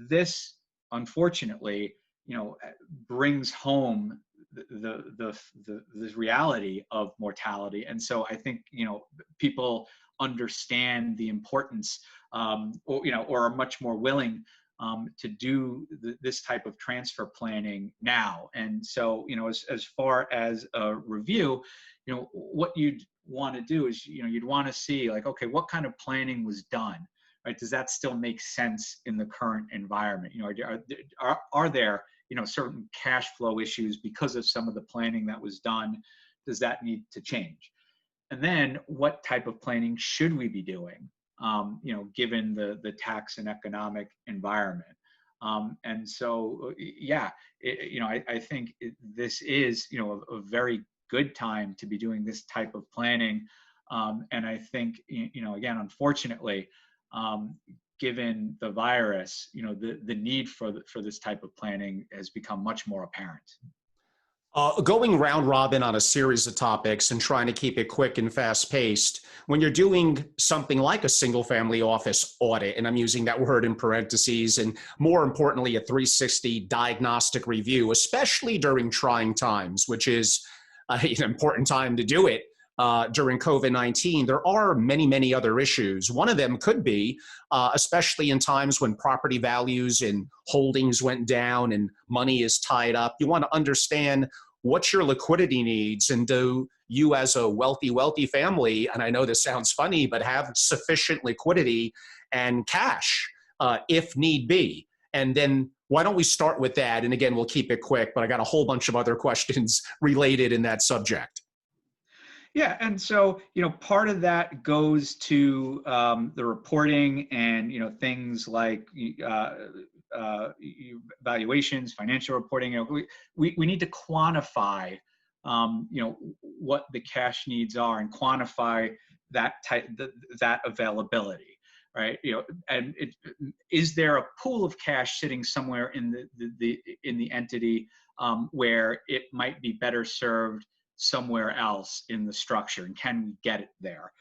This unfortunately brings home the reality of mortality, and so I think people understand the importance, or are much more willing to do this type of transfer planning now. And so, as far as a review, what you'd want to do is, you'd want to see like, okay, what kind of planning was done, right? Does that still make sense in the current environment? Are there, certain cash flow issues because of some of the planning that was done? Does that need to change? And then what type of planning should we be doing, given the tax and economic environment? And so, yeah, I think this is, a very good time to be doing this type of planning. And I think, again, unfortunately, given the virus, the need for this type of planning has become much more apparent. Going round robin on a series of topics and trying to keep it quick and fast paced, when you're doing something like a single family office audit, and I'm using that word in parentheses, and more importantly, a 360 diagnostic review, especially during trying times, which is an important time to do it during COVID-19, there are many, many other issues. One of them could be, especially in times when property values and holdings went down and money is tied up, you want to understand what's your liquidity needs, and do you as a wealthy family, and I know this sounds funny, but have sufficient liquidity and cash if need be. And then why don't we start with that? And again, we'll keep it quick, but I got a whole bunch of other questions related in that subject. Yeah, and so part of that goes to the reporting, and things like valuations, financial reporting. We need to quantify what the cash needs are, and quantify that availability, right? And is there a pool of cash sitting somewhere in the entity where it might be better served somewhere else in the structure, and can we get it there?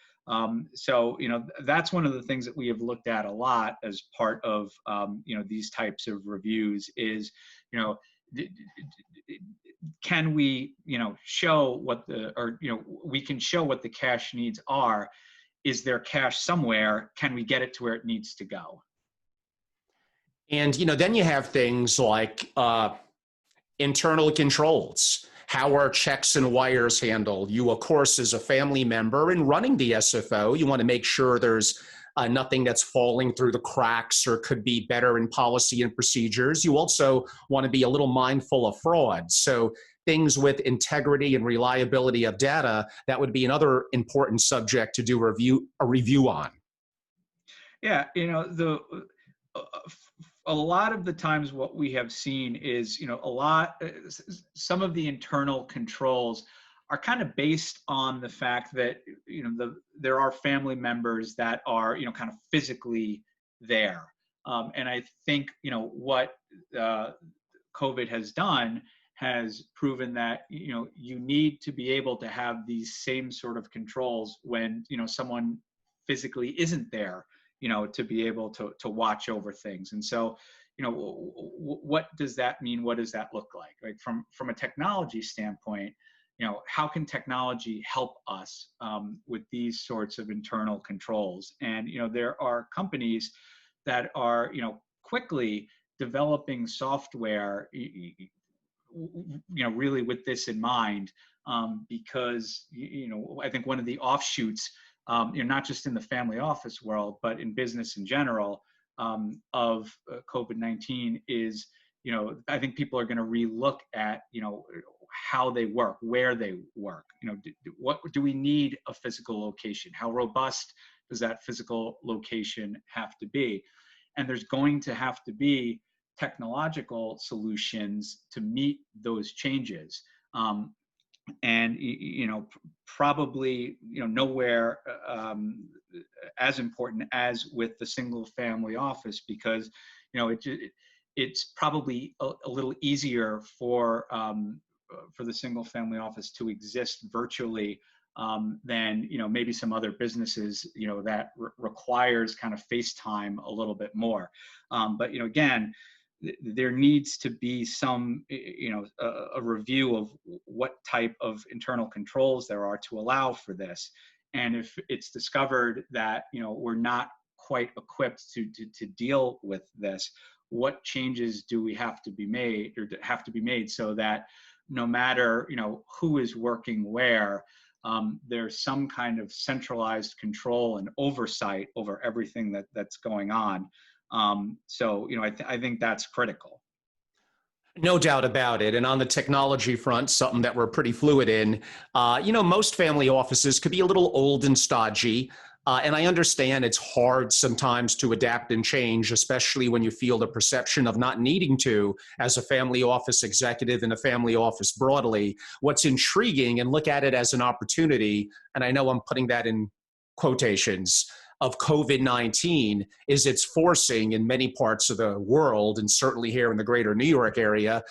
So that's one of the things that we have looked at a lot as part of these types of reviews is can we show what we can show what the cash needs are. Is there cash somewhere? Can we get it to where it needs to go? And then you have things like internal controls. How are checks and wires handled? You, of course, as a family member and running the SFO, you want to make sure there's nothing that's falling through the cracks or could be better in policy and procedures. You also want to be a little mindful of fraud. So things with integrity and reliability of data, that would be another important subject to do a review on. Yeah, a lot of the times what we have seen is, some of the internal controls are kind of based on the fact that, there are family members that are, kind of physically there. And I think, what COVID has done has proven that, you need to be able to have these same sort of controls when, someone physically isn't there, to be able to watch over things. And so, what does that mean? What does that look like? Like from a technology standpoint, how can technology help us with these sorts of internal controls? And, there are companies that are, quickly developing software, really with this in mind, because, I think one of the offshoots, not just in the family office world, but in business in general, of COVID-19 is, I think people are going to relook at, how they work, where they work. What do we need a physical location? How robust does that physical location have to be? And there's going to have to be technological solutions to meet those changes. And probably nowhere as important as with the single family office, because it's probably a little easier for for the single family office to exist virtually than maybe some other businesses that requires kind of face time a little bit more. But again, there needs to be some a review of what type of internal controls there are to allow for this. And if it's discovered that we're not quite equipped to deal with this, what changes do we have to be made so that no matter who is working where, there's some kind of centralized control and oversight over everything that's going on. So I think that's critical. No doubt about it. And on the technology front, something that we're pretty fluid in, most family offices could be a little old and stodgy. And I understand it's hard sometimes to adapt and change, especially when you feel the perception of not needing to as a family office executive in a family office broadly. What's intriguing, and look at it as an opportunity, and I know I'm putting that in quotations, of COVID-19 is it's forcing in many parts of the world, and certainly here in the greater New York area,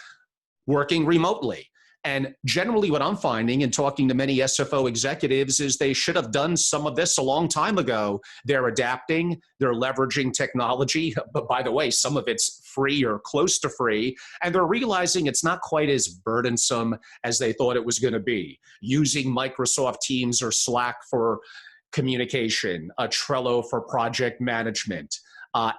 working remotely. And generally what I'm finding in talking to many SFO executives is they should have done some of this a long time ago. They're adapting, they're leveraging technology, but by the way, some of it's free or close to free, and they're realizing it's not quite as burdensome as they thought it was going to be. Using Microsoft Teams or Slack for communication, a Trello for project management,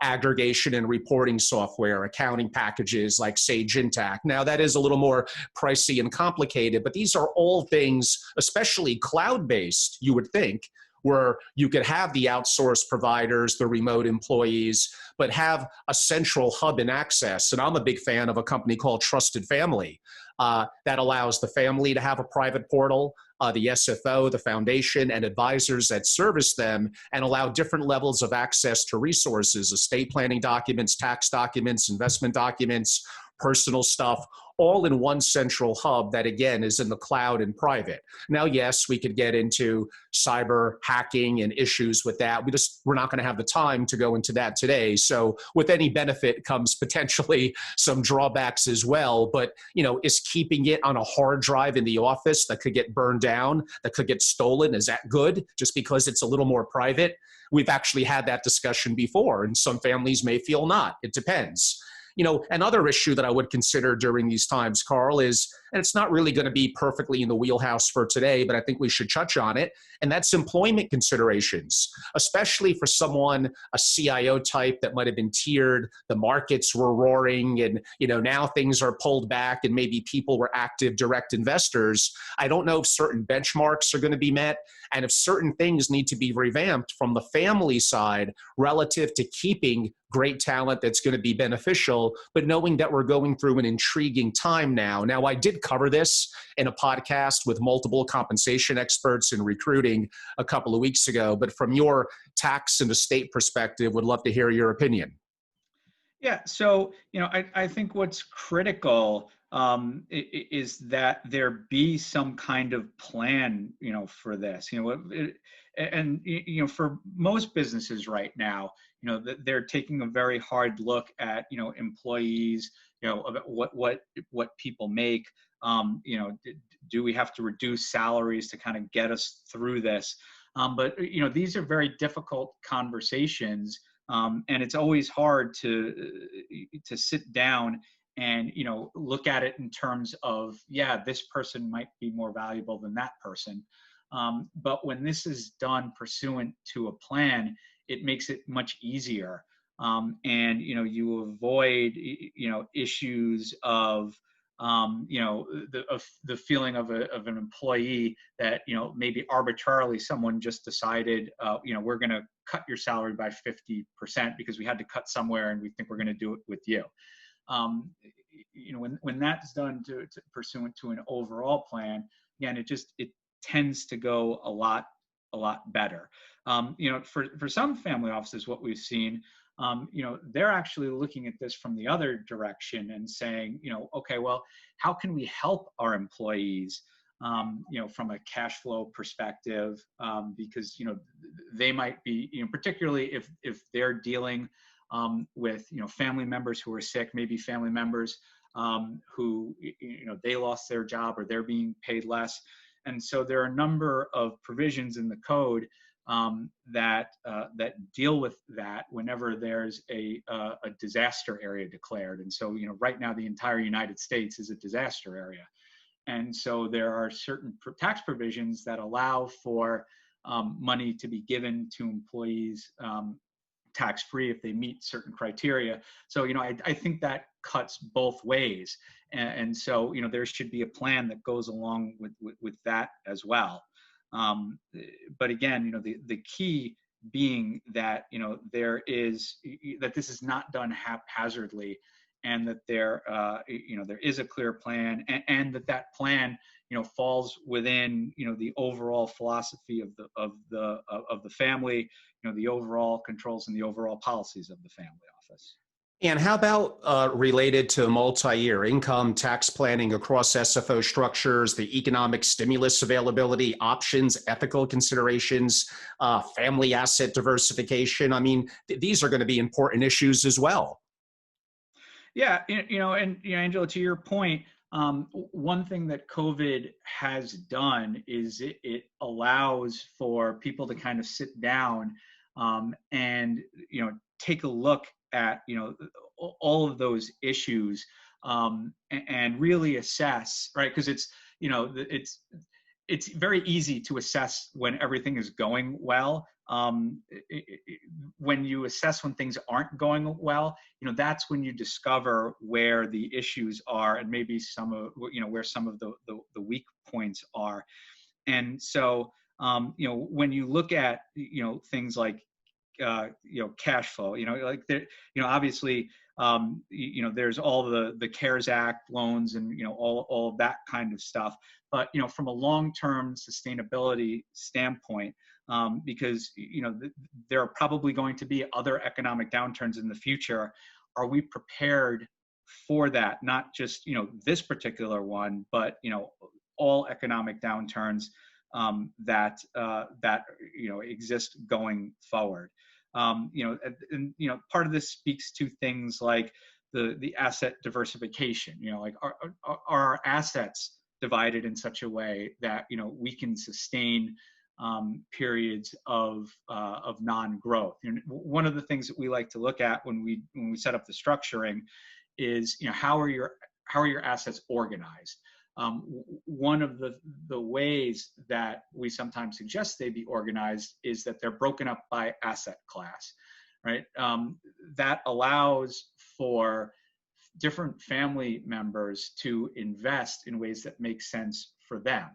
aggregation and reporting software, accounting packages like Sage Intacct. Now, that is a little more pricey and complicated, but these are all things, especially cloud-based, you would think, where you could have the outsourced providers, the remote employees, but have a central hub and access. And I'm a big fan of a company called Trusted Family that allows the family to have a private portal, the SFO, the foundation, and advisors that service them, and allow different levels of access to resources, estate planning documents, tax documents, investment documents, personal stuff, all in one central hub that, again, is in the cloud and private. Now, yes, we could get into cyber hacking and issues with that. We're not going to have the time to go into that today. So with any benefit comes potentially some drawbacks as well. But, is keeping it on a hard drive in the office that could get burned down, that could get stolen, is that good just because it's a little more private? We've actually had that discussion before, and some families may feel not. It depends. Another issue that I would consider during these times, Carl, is, and it's not really going to be perfectly in the wheelhouse for today, but I think we should touch on it, and that's employment considerations, especially for someone, a CIO type that might have been tiered, the markets were roaring, and now things are pulled back, and maybe people were active direct investors. I don't know if certain benchmarks are going to be met, and if certain things need to be revamped from the family side relative to keeping great talent that's going to be beneficial, but knowing that we're going through an intriguing time now. Now, I did cover this in a podcast with multiple compensation experts in recruiting a couple of weeks ago, but from your tax and estate perspective, would love to hear your opinion. Yeah, so I think what's critical is that there be some kind of plan, for this. For most businesses right now, they're taking a very hard look at employees, about what people make. Do we have to reduce salaries to kind of get us through this? But these are very difficult conversations. And it's always hard to sit down and look at it in terms of, yeah, this person might be more valuable than that person. But when this is done pursuant to a plan, it makes it much easier. And you avoid issues of the feeling of an employee that maybe arbitrarily someone just decided we're going to cut your salary by 50% because we had to cut somewhere and we think we're going to do it with you. When that's done to pursuant to an overall plan, again, it tends to go a lot better. For some family offices, what we've seen, they're actually looking at this from the other direction and saying, okay, well, how can we help our employees, from a cash flow perspective, because, they might be, particularly if they're dealing with, family members who are sick, maybe family members who, they lost their job or they're being paid less. And so there are a number of provisions in the code that deal with that whenever there's a disaster area declared. And so, right now the entire United States is a disaster area. And so there are certain tax provisions that allow for money to be given to employees tax-free if they meet certain criteria. So, I think that cuts both ways. And so, there should be a plan that goes along with that as well. But again, the key being that, that this is not done haphazardly, and that there is a clear plan, and that plan, falls within, the overall philosophy of the family, the overall controls and the overall policies of the family office. And how about related to multi-year income tax planning across SFO structures, the economic stimulus availability, options, ethical considerations, family asset diversification? I mean, these are going to be important issues as well. Yeah, Angela, to your point, one thing that COVID has done is it allows for people to kind of sit down and take a look at all of those issues and really assess, right? Because it's very easy to assess when everything is going well. When you assess when things aren't going well, that's when you discover where the issues are, and maybe some of where some of the weak points are. And so when you look at things like cash flow, obviously there's all the CARES Act loans and all of that kind of stuff. But from a long-term sustainability standpoint, because there are probably going to be other economic downturns in the future. Are we prepared for that? Not just this particular one, but all economic downturns that exist going forward. And part of this speaks to things like the asset diversification. Like are our assets divided in such a way that we can sustain periods of non-growth. One of the things that we like to look at when we set up the structuring is how are your assets organized. One of the ways that we sometimes suggest they be organized is that they're broken up by asset class, right? That allows for different family members to invest in ways that make sense for them,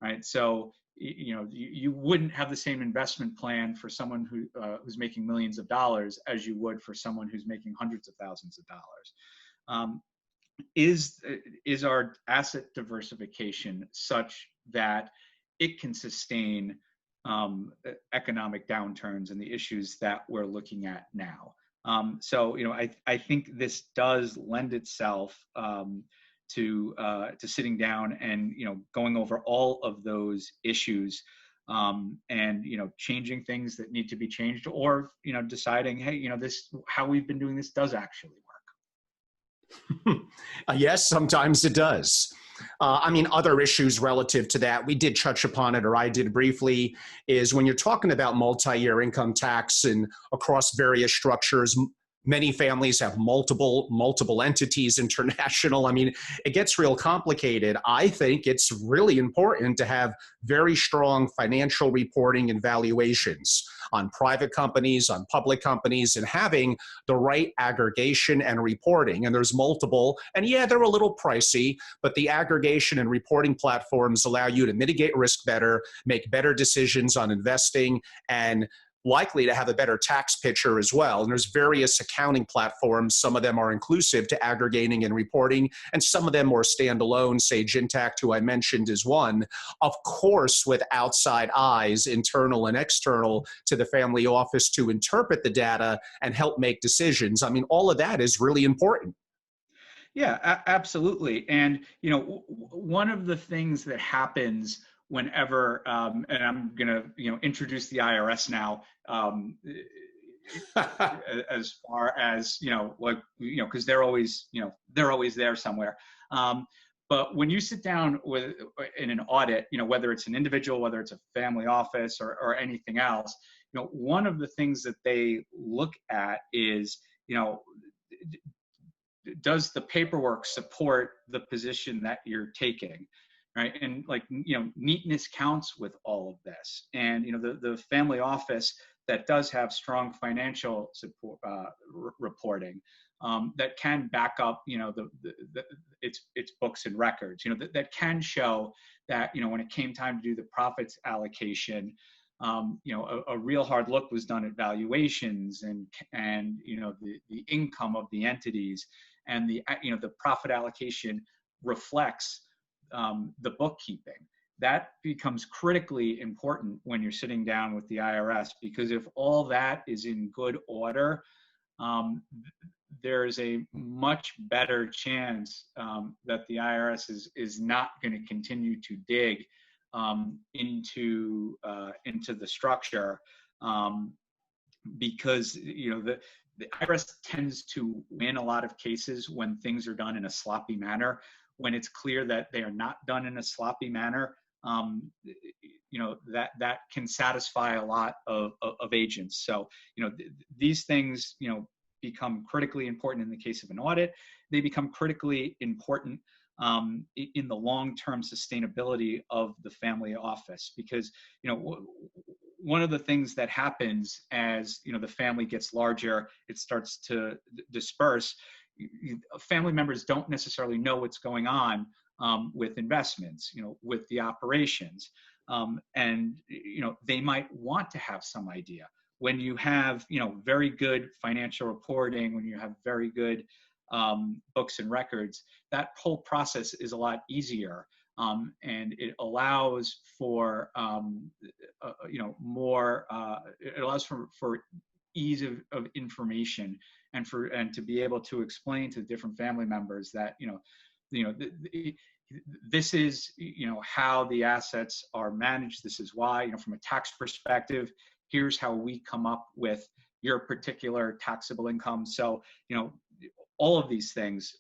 right? So you wouldn't have the same investment plan for someone who's making millions of dollars as you would for someone who's making hundreds of thousands of dollars. Is our asset diversification such that it can sustain economic downturns and the issues that we're looking at now? So I think this does lend itself to sitting down and going over all of those issues and changing things that need to be changed, or deciding, hey, this how we've been doing this does actually work. Yes, sometimes it does. Other issues relative to that, we did touch upon it, or I did briefly, is when you're talking about multi-year income tax and across various structures, many families have multiple entities, international. It gets real complicated. I think it's really important to have very strong financial reporting and valuations on private companies, on public companies, and having the right aggregation and reporting. And there's multiple, and yeah, they're a little pricey, but the aggregation and reporting platforms allow you to mitigate risk better, make better decisions on investing, and likely to have a better tax picture as well. And there's various accounting platforms. Some of them are inclusive to aggregating and reporting, and some of them more standalone. Sage Intact, who I mentioned, is one. Of course, with outside eyes, internal and external, to the family office to interpret the data and help make decisions. All of that is really important. Yeah, absolutely. And, one of the things that happens whenever, and I'm going to, introduce the IRS now, as far as, because they're always, they're always there somewhere. But when you sit down in an audit, whether it's an individual, whether it's a family office or anything else, one of the things that they look at is, does the paperwork support the position that you're taking, right? And neatness counts with all of this. And the family office that does have strong financial support reporting, that can back up its books and records, that can show that when it came time to do the profits allocation, a real hard look was done at valuations and the income of the entities, and the profit allocation reflects the bookkeeping. That becomes critically important when you're sitting down with the IRS, because if all that is in good order, there's a much better chance that the IRS is not going to continue to dig into the structure, because the IRS tends to win a lot of cases when things are done in a sloppy manner. When it's clear that they are not done in a sloppy manner, that can satisfy a lot of agents. So these things become critically important in the case of an audit. They become critically important in the long-term sustainability of the family office, because one of the things that happens as the family gets larger, it starts to disperse. Family members don't necessarily know what's going on with investments, with the operations, and they might want to have some idea. When you have very good financial reporting, when you have very good books and records, that whole process is a lot easier, and it allows for more. It allows for ease of information, and to be able to explain to different family members that this is how the assets are managed. This is why, from a tax perspective, here's how we come up with your particular taxable income. So all of these things,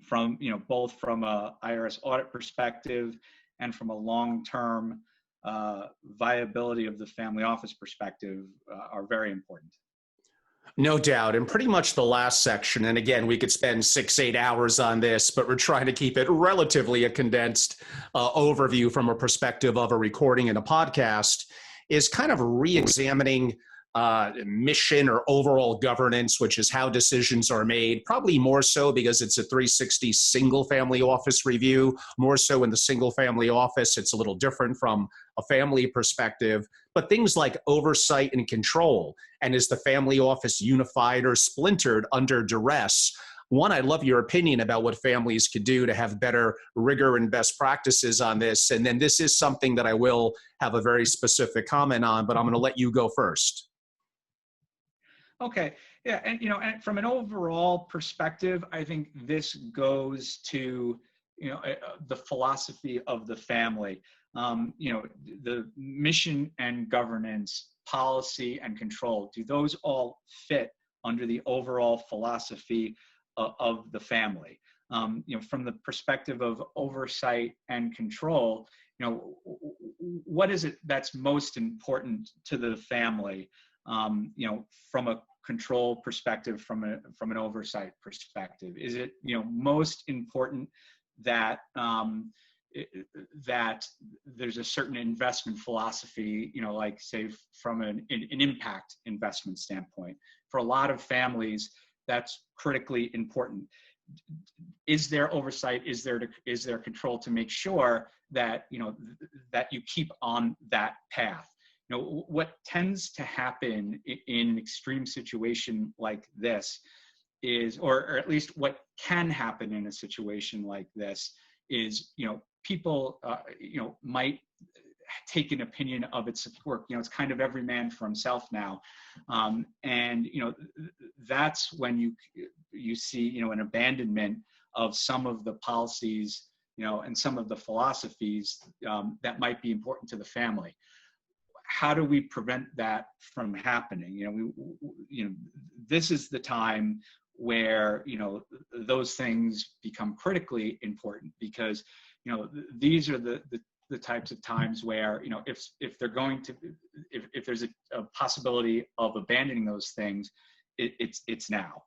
from both from a IRS audit perspective and from a long-term viability of the family office perspective, are very important. No doubt. And pretty much the last section, and again, we could spend 6-8 hours on this, but we're trying to keep it relatively a condensed overview from a perspective of a recording and a podcast, is kind of re-examining mission or overall governance, which is how decisions are made, probably more so because it's a 360 single family office review. More so in the single family office, it's a little different from a family perspective, but things like oversight and control. And is the family office unified or splintered under duress? One, I'd love your opinion about what families could do to have better rigor and best practices on this. And then this is something that I will have a very specific comment on, but I'm going to let you go first. Okay. Yeah. And, and from an overall perspective, I think this goes to, the philosophy of the family, the mission and governance, policy and control. Do those all fit under the overall philosophy of the family? From the perspective of oversight and control, what is it that's most important to the family? From a control perspective, from an oversight perspective, is it most important that that there's a certain investment philosophy, like say from an impact investment standpoint? For a lot of families, that's critically important. Is there oversight? Is there control to make sure that that you keep on that path? What tends to happen in an extreme situation like this is, or at least what can happen in a situation like this is, people, might take an opinion of its work. It's kind of every man for himself now. And, that's when you see, an abandonment of some of the policies, and some of the philosophies that might be important to the family. how do we prevent that from happening? This is the time where, those things become critically important, because, these are the types of times where, if they're going to, if there's a possibility of abandoning those things, it's now.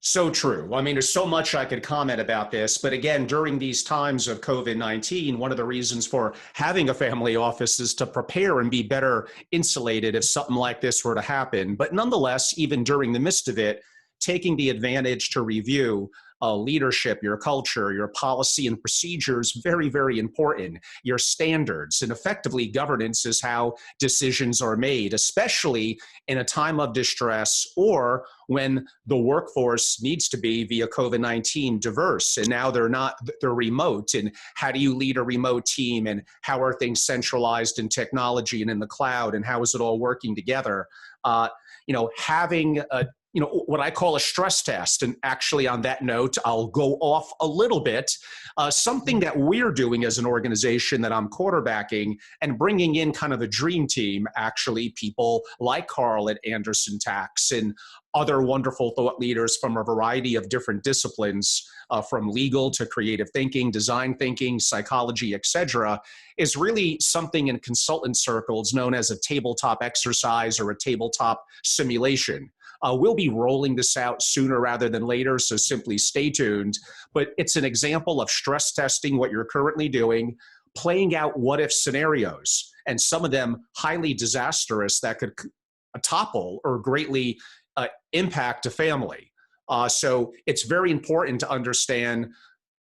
So true. I mean, there's so much I could comment about this, but again, during these times of COVID-19, one of the reasons for having a family office is to prepare and be better insulated if something like this were to happen. But nonetheless, even during the midst of it, taking the advantage to review leadership, your culture, your policy and procedures, very, very important. Your standards, and effectively governance is how decisions are made, especially in a time of distress or when the workforce needs to be, via COVID-19, diverse. And now they're remote. And how do you lead a remote team? And how are things centralized in technology and in the cloud? And how is it all working together? Having what I call a stress test. And actually, on that note, I'll go off a little bit. Something that we're doing as an organization that I'm quarterbacking and bringing in kind of a dream team, actually, people like Carl at Andersen Tax and other wonderful thought leaders from a variety of different disciplines, from legal to creative thinking, design thinking, psychology, etc., is really something in consultant circles known as a tabletop exercise or a tabletop simulation. We'll be rolling this out sooner rather than later, so simply stay tuned. But it's an example of stress testing what you're currently doing, playing out what-if scenarios, and some of them highly disastrous that could topple or greatly impact a family. So it's very important to understand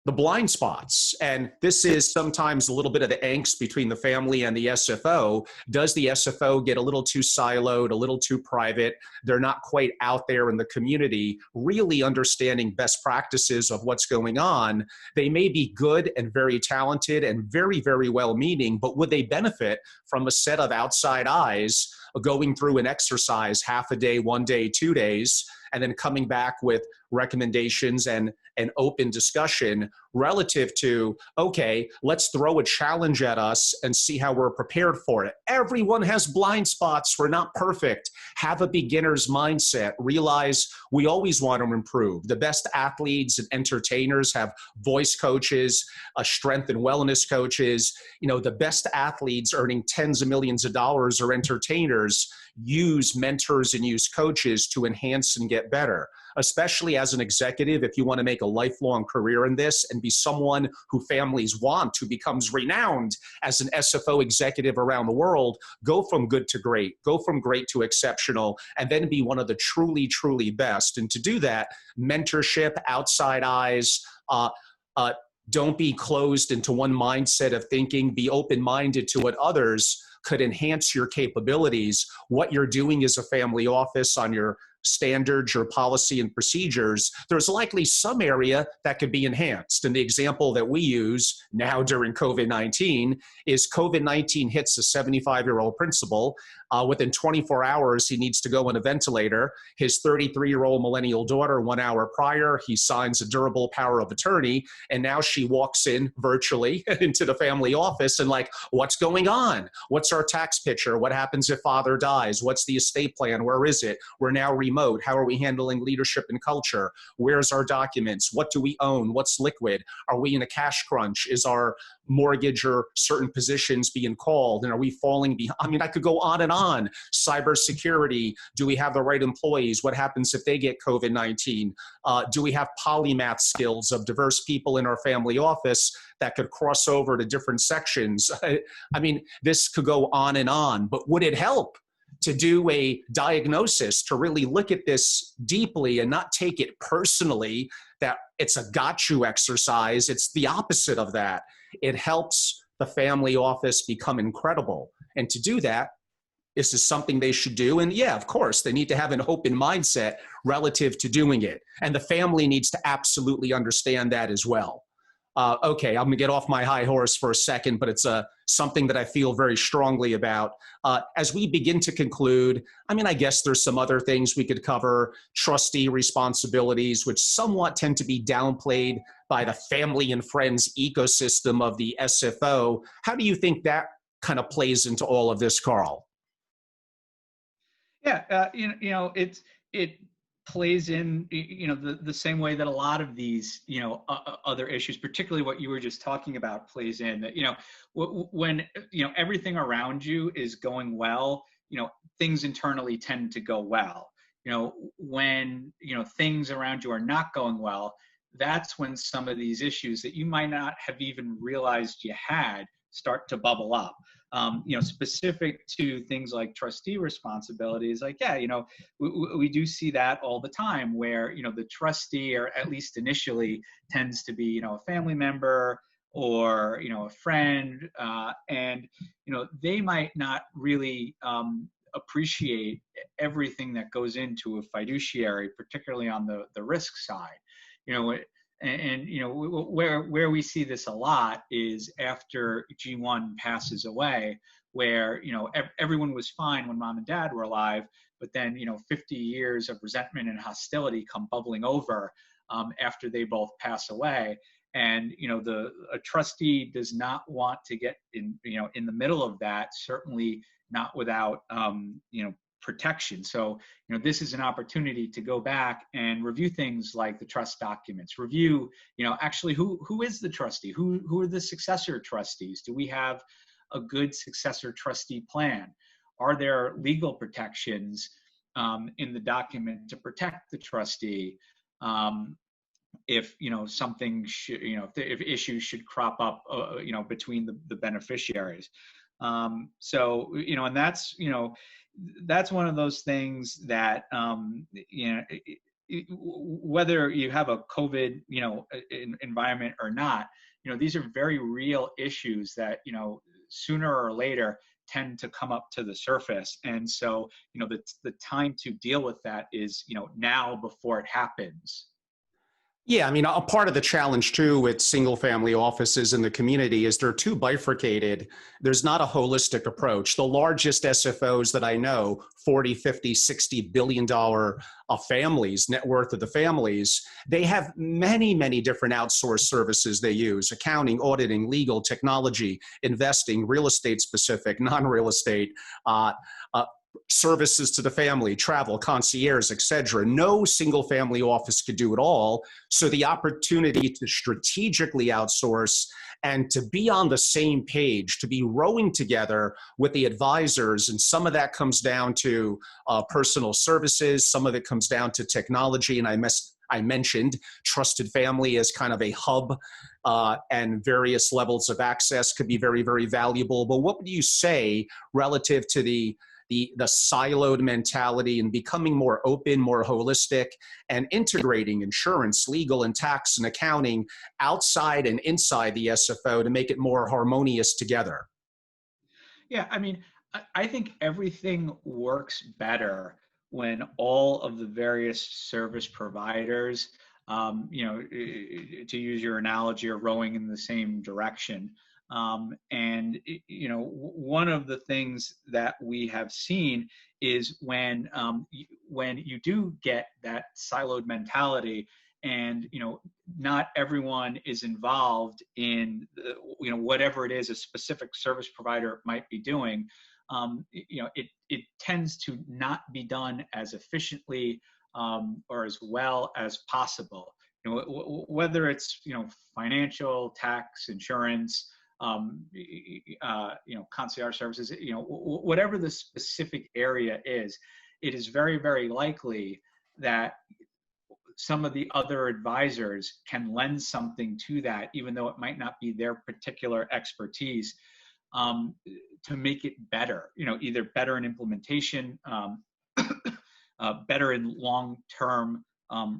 the blind spots. And this is sometimes a little bit of the angst between the family and the SFO. Does the SFO get a little too siloed, a little too private? They're not quite out there in the community, really understanding best practices of what's going on. They may be good and very talented and very, very well-meaning, but would they benefit from a set of outside eyes going through an exercise half a day, 1 day, 2 days, and then coming back with recommendations and an open discussion relative to, okay, let's throw a challenge at us and see how we're prepared for it. Everyone has blind spots. We're not perfect. Have a beginner's mindset. Realize we always want to improve. The best athletes and entertainers have voice coaches, strength and wellness coaches. The best athletes earning tens of millions of dollars or entertainers use mentors and use coaches to enhance and get better. Especially as an executive, if you want to make a lifelong career in this and be someone who families want, who becomes renowned as an SFO executive around the world, go from good to great, go from great to exceptional, and then be one of the truly, truly best. And to do that, mentorship, outside eyes, don't be closed into one mindset of thinking, be open-minded to what others could enhance your capabilities. What you're doing as a family office on your standards, your policy and procedures, there's likely some area that could be enhanced. And the example that we use now during COVID-19 is COVID-19 hits a 75-year-old principal. Within 24 hours, he needs to go on a ventilator. His 33-year-old millennial daughter, 1 hour prior, he signs a durable power of attorney. And now she walks in virtually into the family office and like, what's going on? What's our tax picture? What happens if father dies? What's the estate plan? Where is it? We're now remote. How are we handling leadership and culture? Where's our documents? What do we own? What's liquid? Are we in a cash crunch? Is our mortgage or certain positions being called? And are we falling behind? I mean, I could go on and on. Cybersecurity. Do we have the right employees? What happens if they get COVID-19? Do we have polymath skills of diverse people in our family office that could cross over to different sections? I mean, this could go on and on, but would it help to do a diagnosis, to really look at this deeply and not take it personally that it's a got you exercise? It's the opposite of that. It helps the family office become incredible. And to do that, this is something they should do. And yeah, of course, they need to have an open mindset relative to doing it. And the family needs to absolutely understand that as well. Okay, I'm gonna get off my high horse for a second, but it's something that I feel very strongly about. As we begin to conclude, I mean, I guess there's some other things we could cover. Trustee responsibilities, which somewhat tend to be downplayed by the family and friends ecosystem of the SFO. How do you think that kind of plays into all of this, Carl? Yeah, it plays in the same way that a lot of these other issues, particularly what you were just talking about, plays in. That when everything around you is going well, things internally tend to go well. When things around you are not going well, that's when some of these issues that you might not have even realized you had start to bubble up. Specific to things like trustee responsibilities, like, yeah, we do see that all the time where, the trustee, or at least initially, tends to be, a family member or, a friend. And, they might not really appreciate everything that goes into a fiduciary, particularly on the risk side. Where we see this a lot is after G1 passes away, where everyone was fine when mom and dad were alive, but then 50 years of resentment and hostility come bubbling over after they both pass away. And a trustee does not want to get in the middle of that, certainly not without protection. So, this is an opportunity to go back and review things like the trust documents, review, actually who is the trustee? Who are the successor trustees? Do we have a good successor trustee plan? Are there legal protections in the document to protect the trustee? If something should, if issues should crop up, between the beneficiaries. And that's one of those things that whether you have a COVID environment or not, these are very real issues that sooner or later tend to come up to the surface. And so the time to deal with that is now, before it happens. Yeah, I mean, a part of the challenge too with single family offices in the community is they're too bifurcated. There's not a holistic approach. The largest SFOs that I know, 40, 50, 60 billion dollar families, net worth of the families, they have many, many different outsourced services they use: accounting, auditing, legal, technology, investing, real estate specific, non-real estate, services to the family, travel, concierge, etc. No single family office could do it all. So the opportunity to strategically outsource and to be on the same page, to be rowing together with the advisors, and some of that comes down to personal services, some of it comes down to technology, and I mentioned Trusted Family as kind of a hub, and various levels of access could be very, very valuable. But what would you say relative to the siloed mentality and becoming more open, more holistic, and integrating insurance, legal, and tax and accounting outside and inside the SFO to make it more harmonious together? Yeah, I mean, I think everything works better when all of the various service providers, to use your analogy, are rowing in the same direction. One of the things that we have seen is when you do get that siloed mentality, and not everyone is involved in whatever it is a specific service provider might be doing. It tends to not be done as efficiently or as well as possible. Whether it's financial, tax, insurance, concierge services, whatever the specific area is, it is very, very likely that some of the other advisors can lend something to that, even though it might not be their particular expertise, to make it better, either better in implementation, better in long-term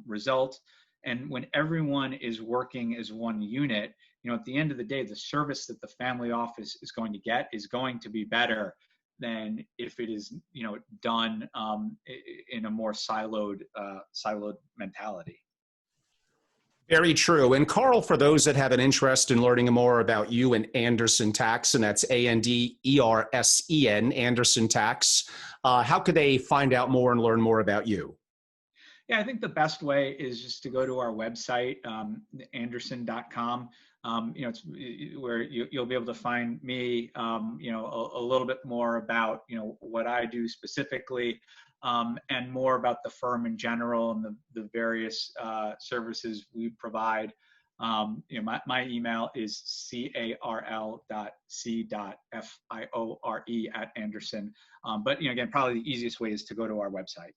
results. And when everyone is working as one unit, at the end of the day, the service that the family office is going to get is going to be better than if it is, done in a more siloed mentality. Very true. And Carl, for those that have an interest in learning more about you and Andersen Tax, and that's Andersen, Andersen Tax, how could they find out more and learn more about you? Yeah, I think the best way is just to go to our website, andersen.com. It's where you'll be able to find me, a little bit more about, what I do specifically, and more about the firm in general and the various services we provide. My email is carl.c.fiore@Andersen. But again, probably the easiest way is to go to our website.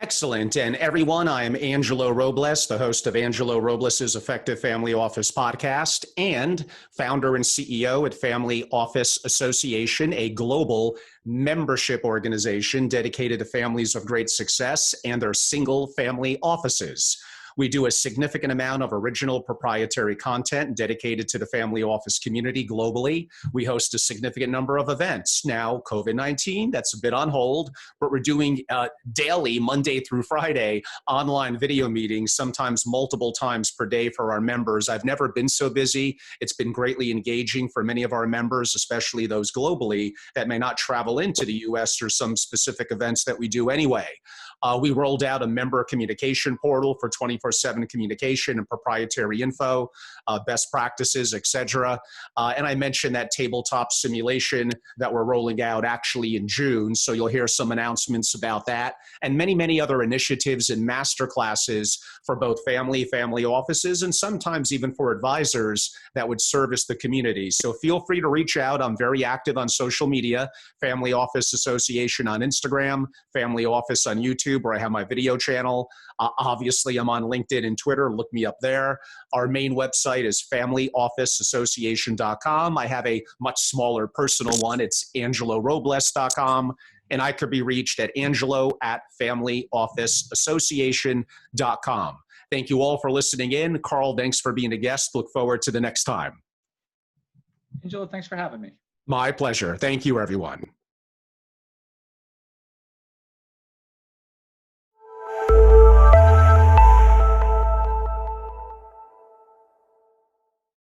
Excellent. And everyone, I am Angelo Robles, the host of Angelo Robles's Effective Family Office podcast and founder and CEO at Family Office Association, a global membership organization dedicated to families of great success and their single family offices. We do a significant amount of original proprietary content dedicated to the family office community globally. We host a significant number of events. Now, COVID-19, that's a bit on hold, but we're doing daily, Monday through Friday, online video meetings, sometimes multiple times per day for our members. I've never been so busy. It's been greatly engaging for many of our members, especially those globally that may not travel into the US or some specific events that we do anyway. We rolled out a member communication portal for 24/7 communication and proprietary info, best practices, etc. And I mentioned that tabletop simulation that we're rolling out actually in June. So you'll hear some announcements about that and many, many other initiatives and master classes for both family offices, and sometimes even for advisors that would service the community. So feel free to reach out. I'm very active on social media, Family Office Association on Instagram, Family Office on YouTube, where I have my video channel. Obviously, I'm on LinkedIn and Twitter. Look me up there. Our main website is familyofficeassociation.com. I have a much smaller personal one. It's angelorobles.com. And I could be reached at angelo@familyofficeassociation.com. Thank you all for listening in. Carl, thanks for being a guest. Look forward to the next time. Angelo, thanks for having me. My pleasure. Thank you, everyone.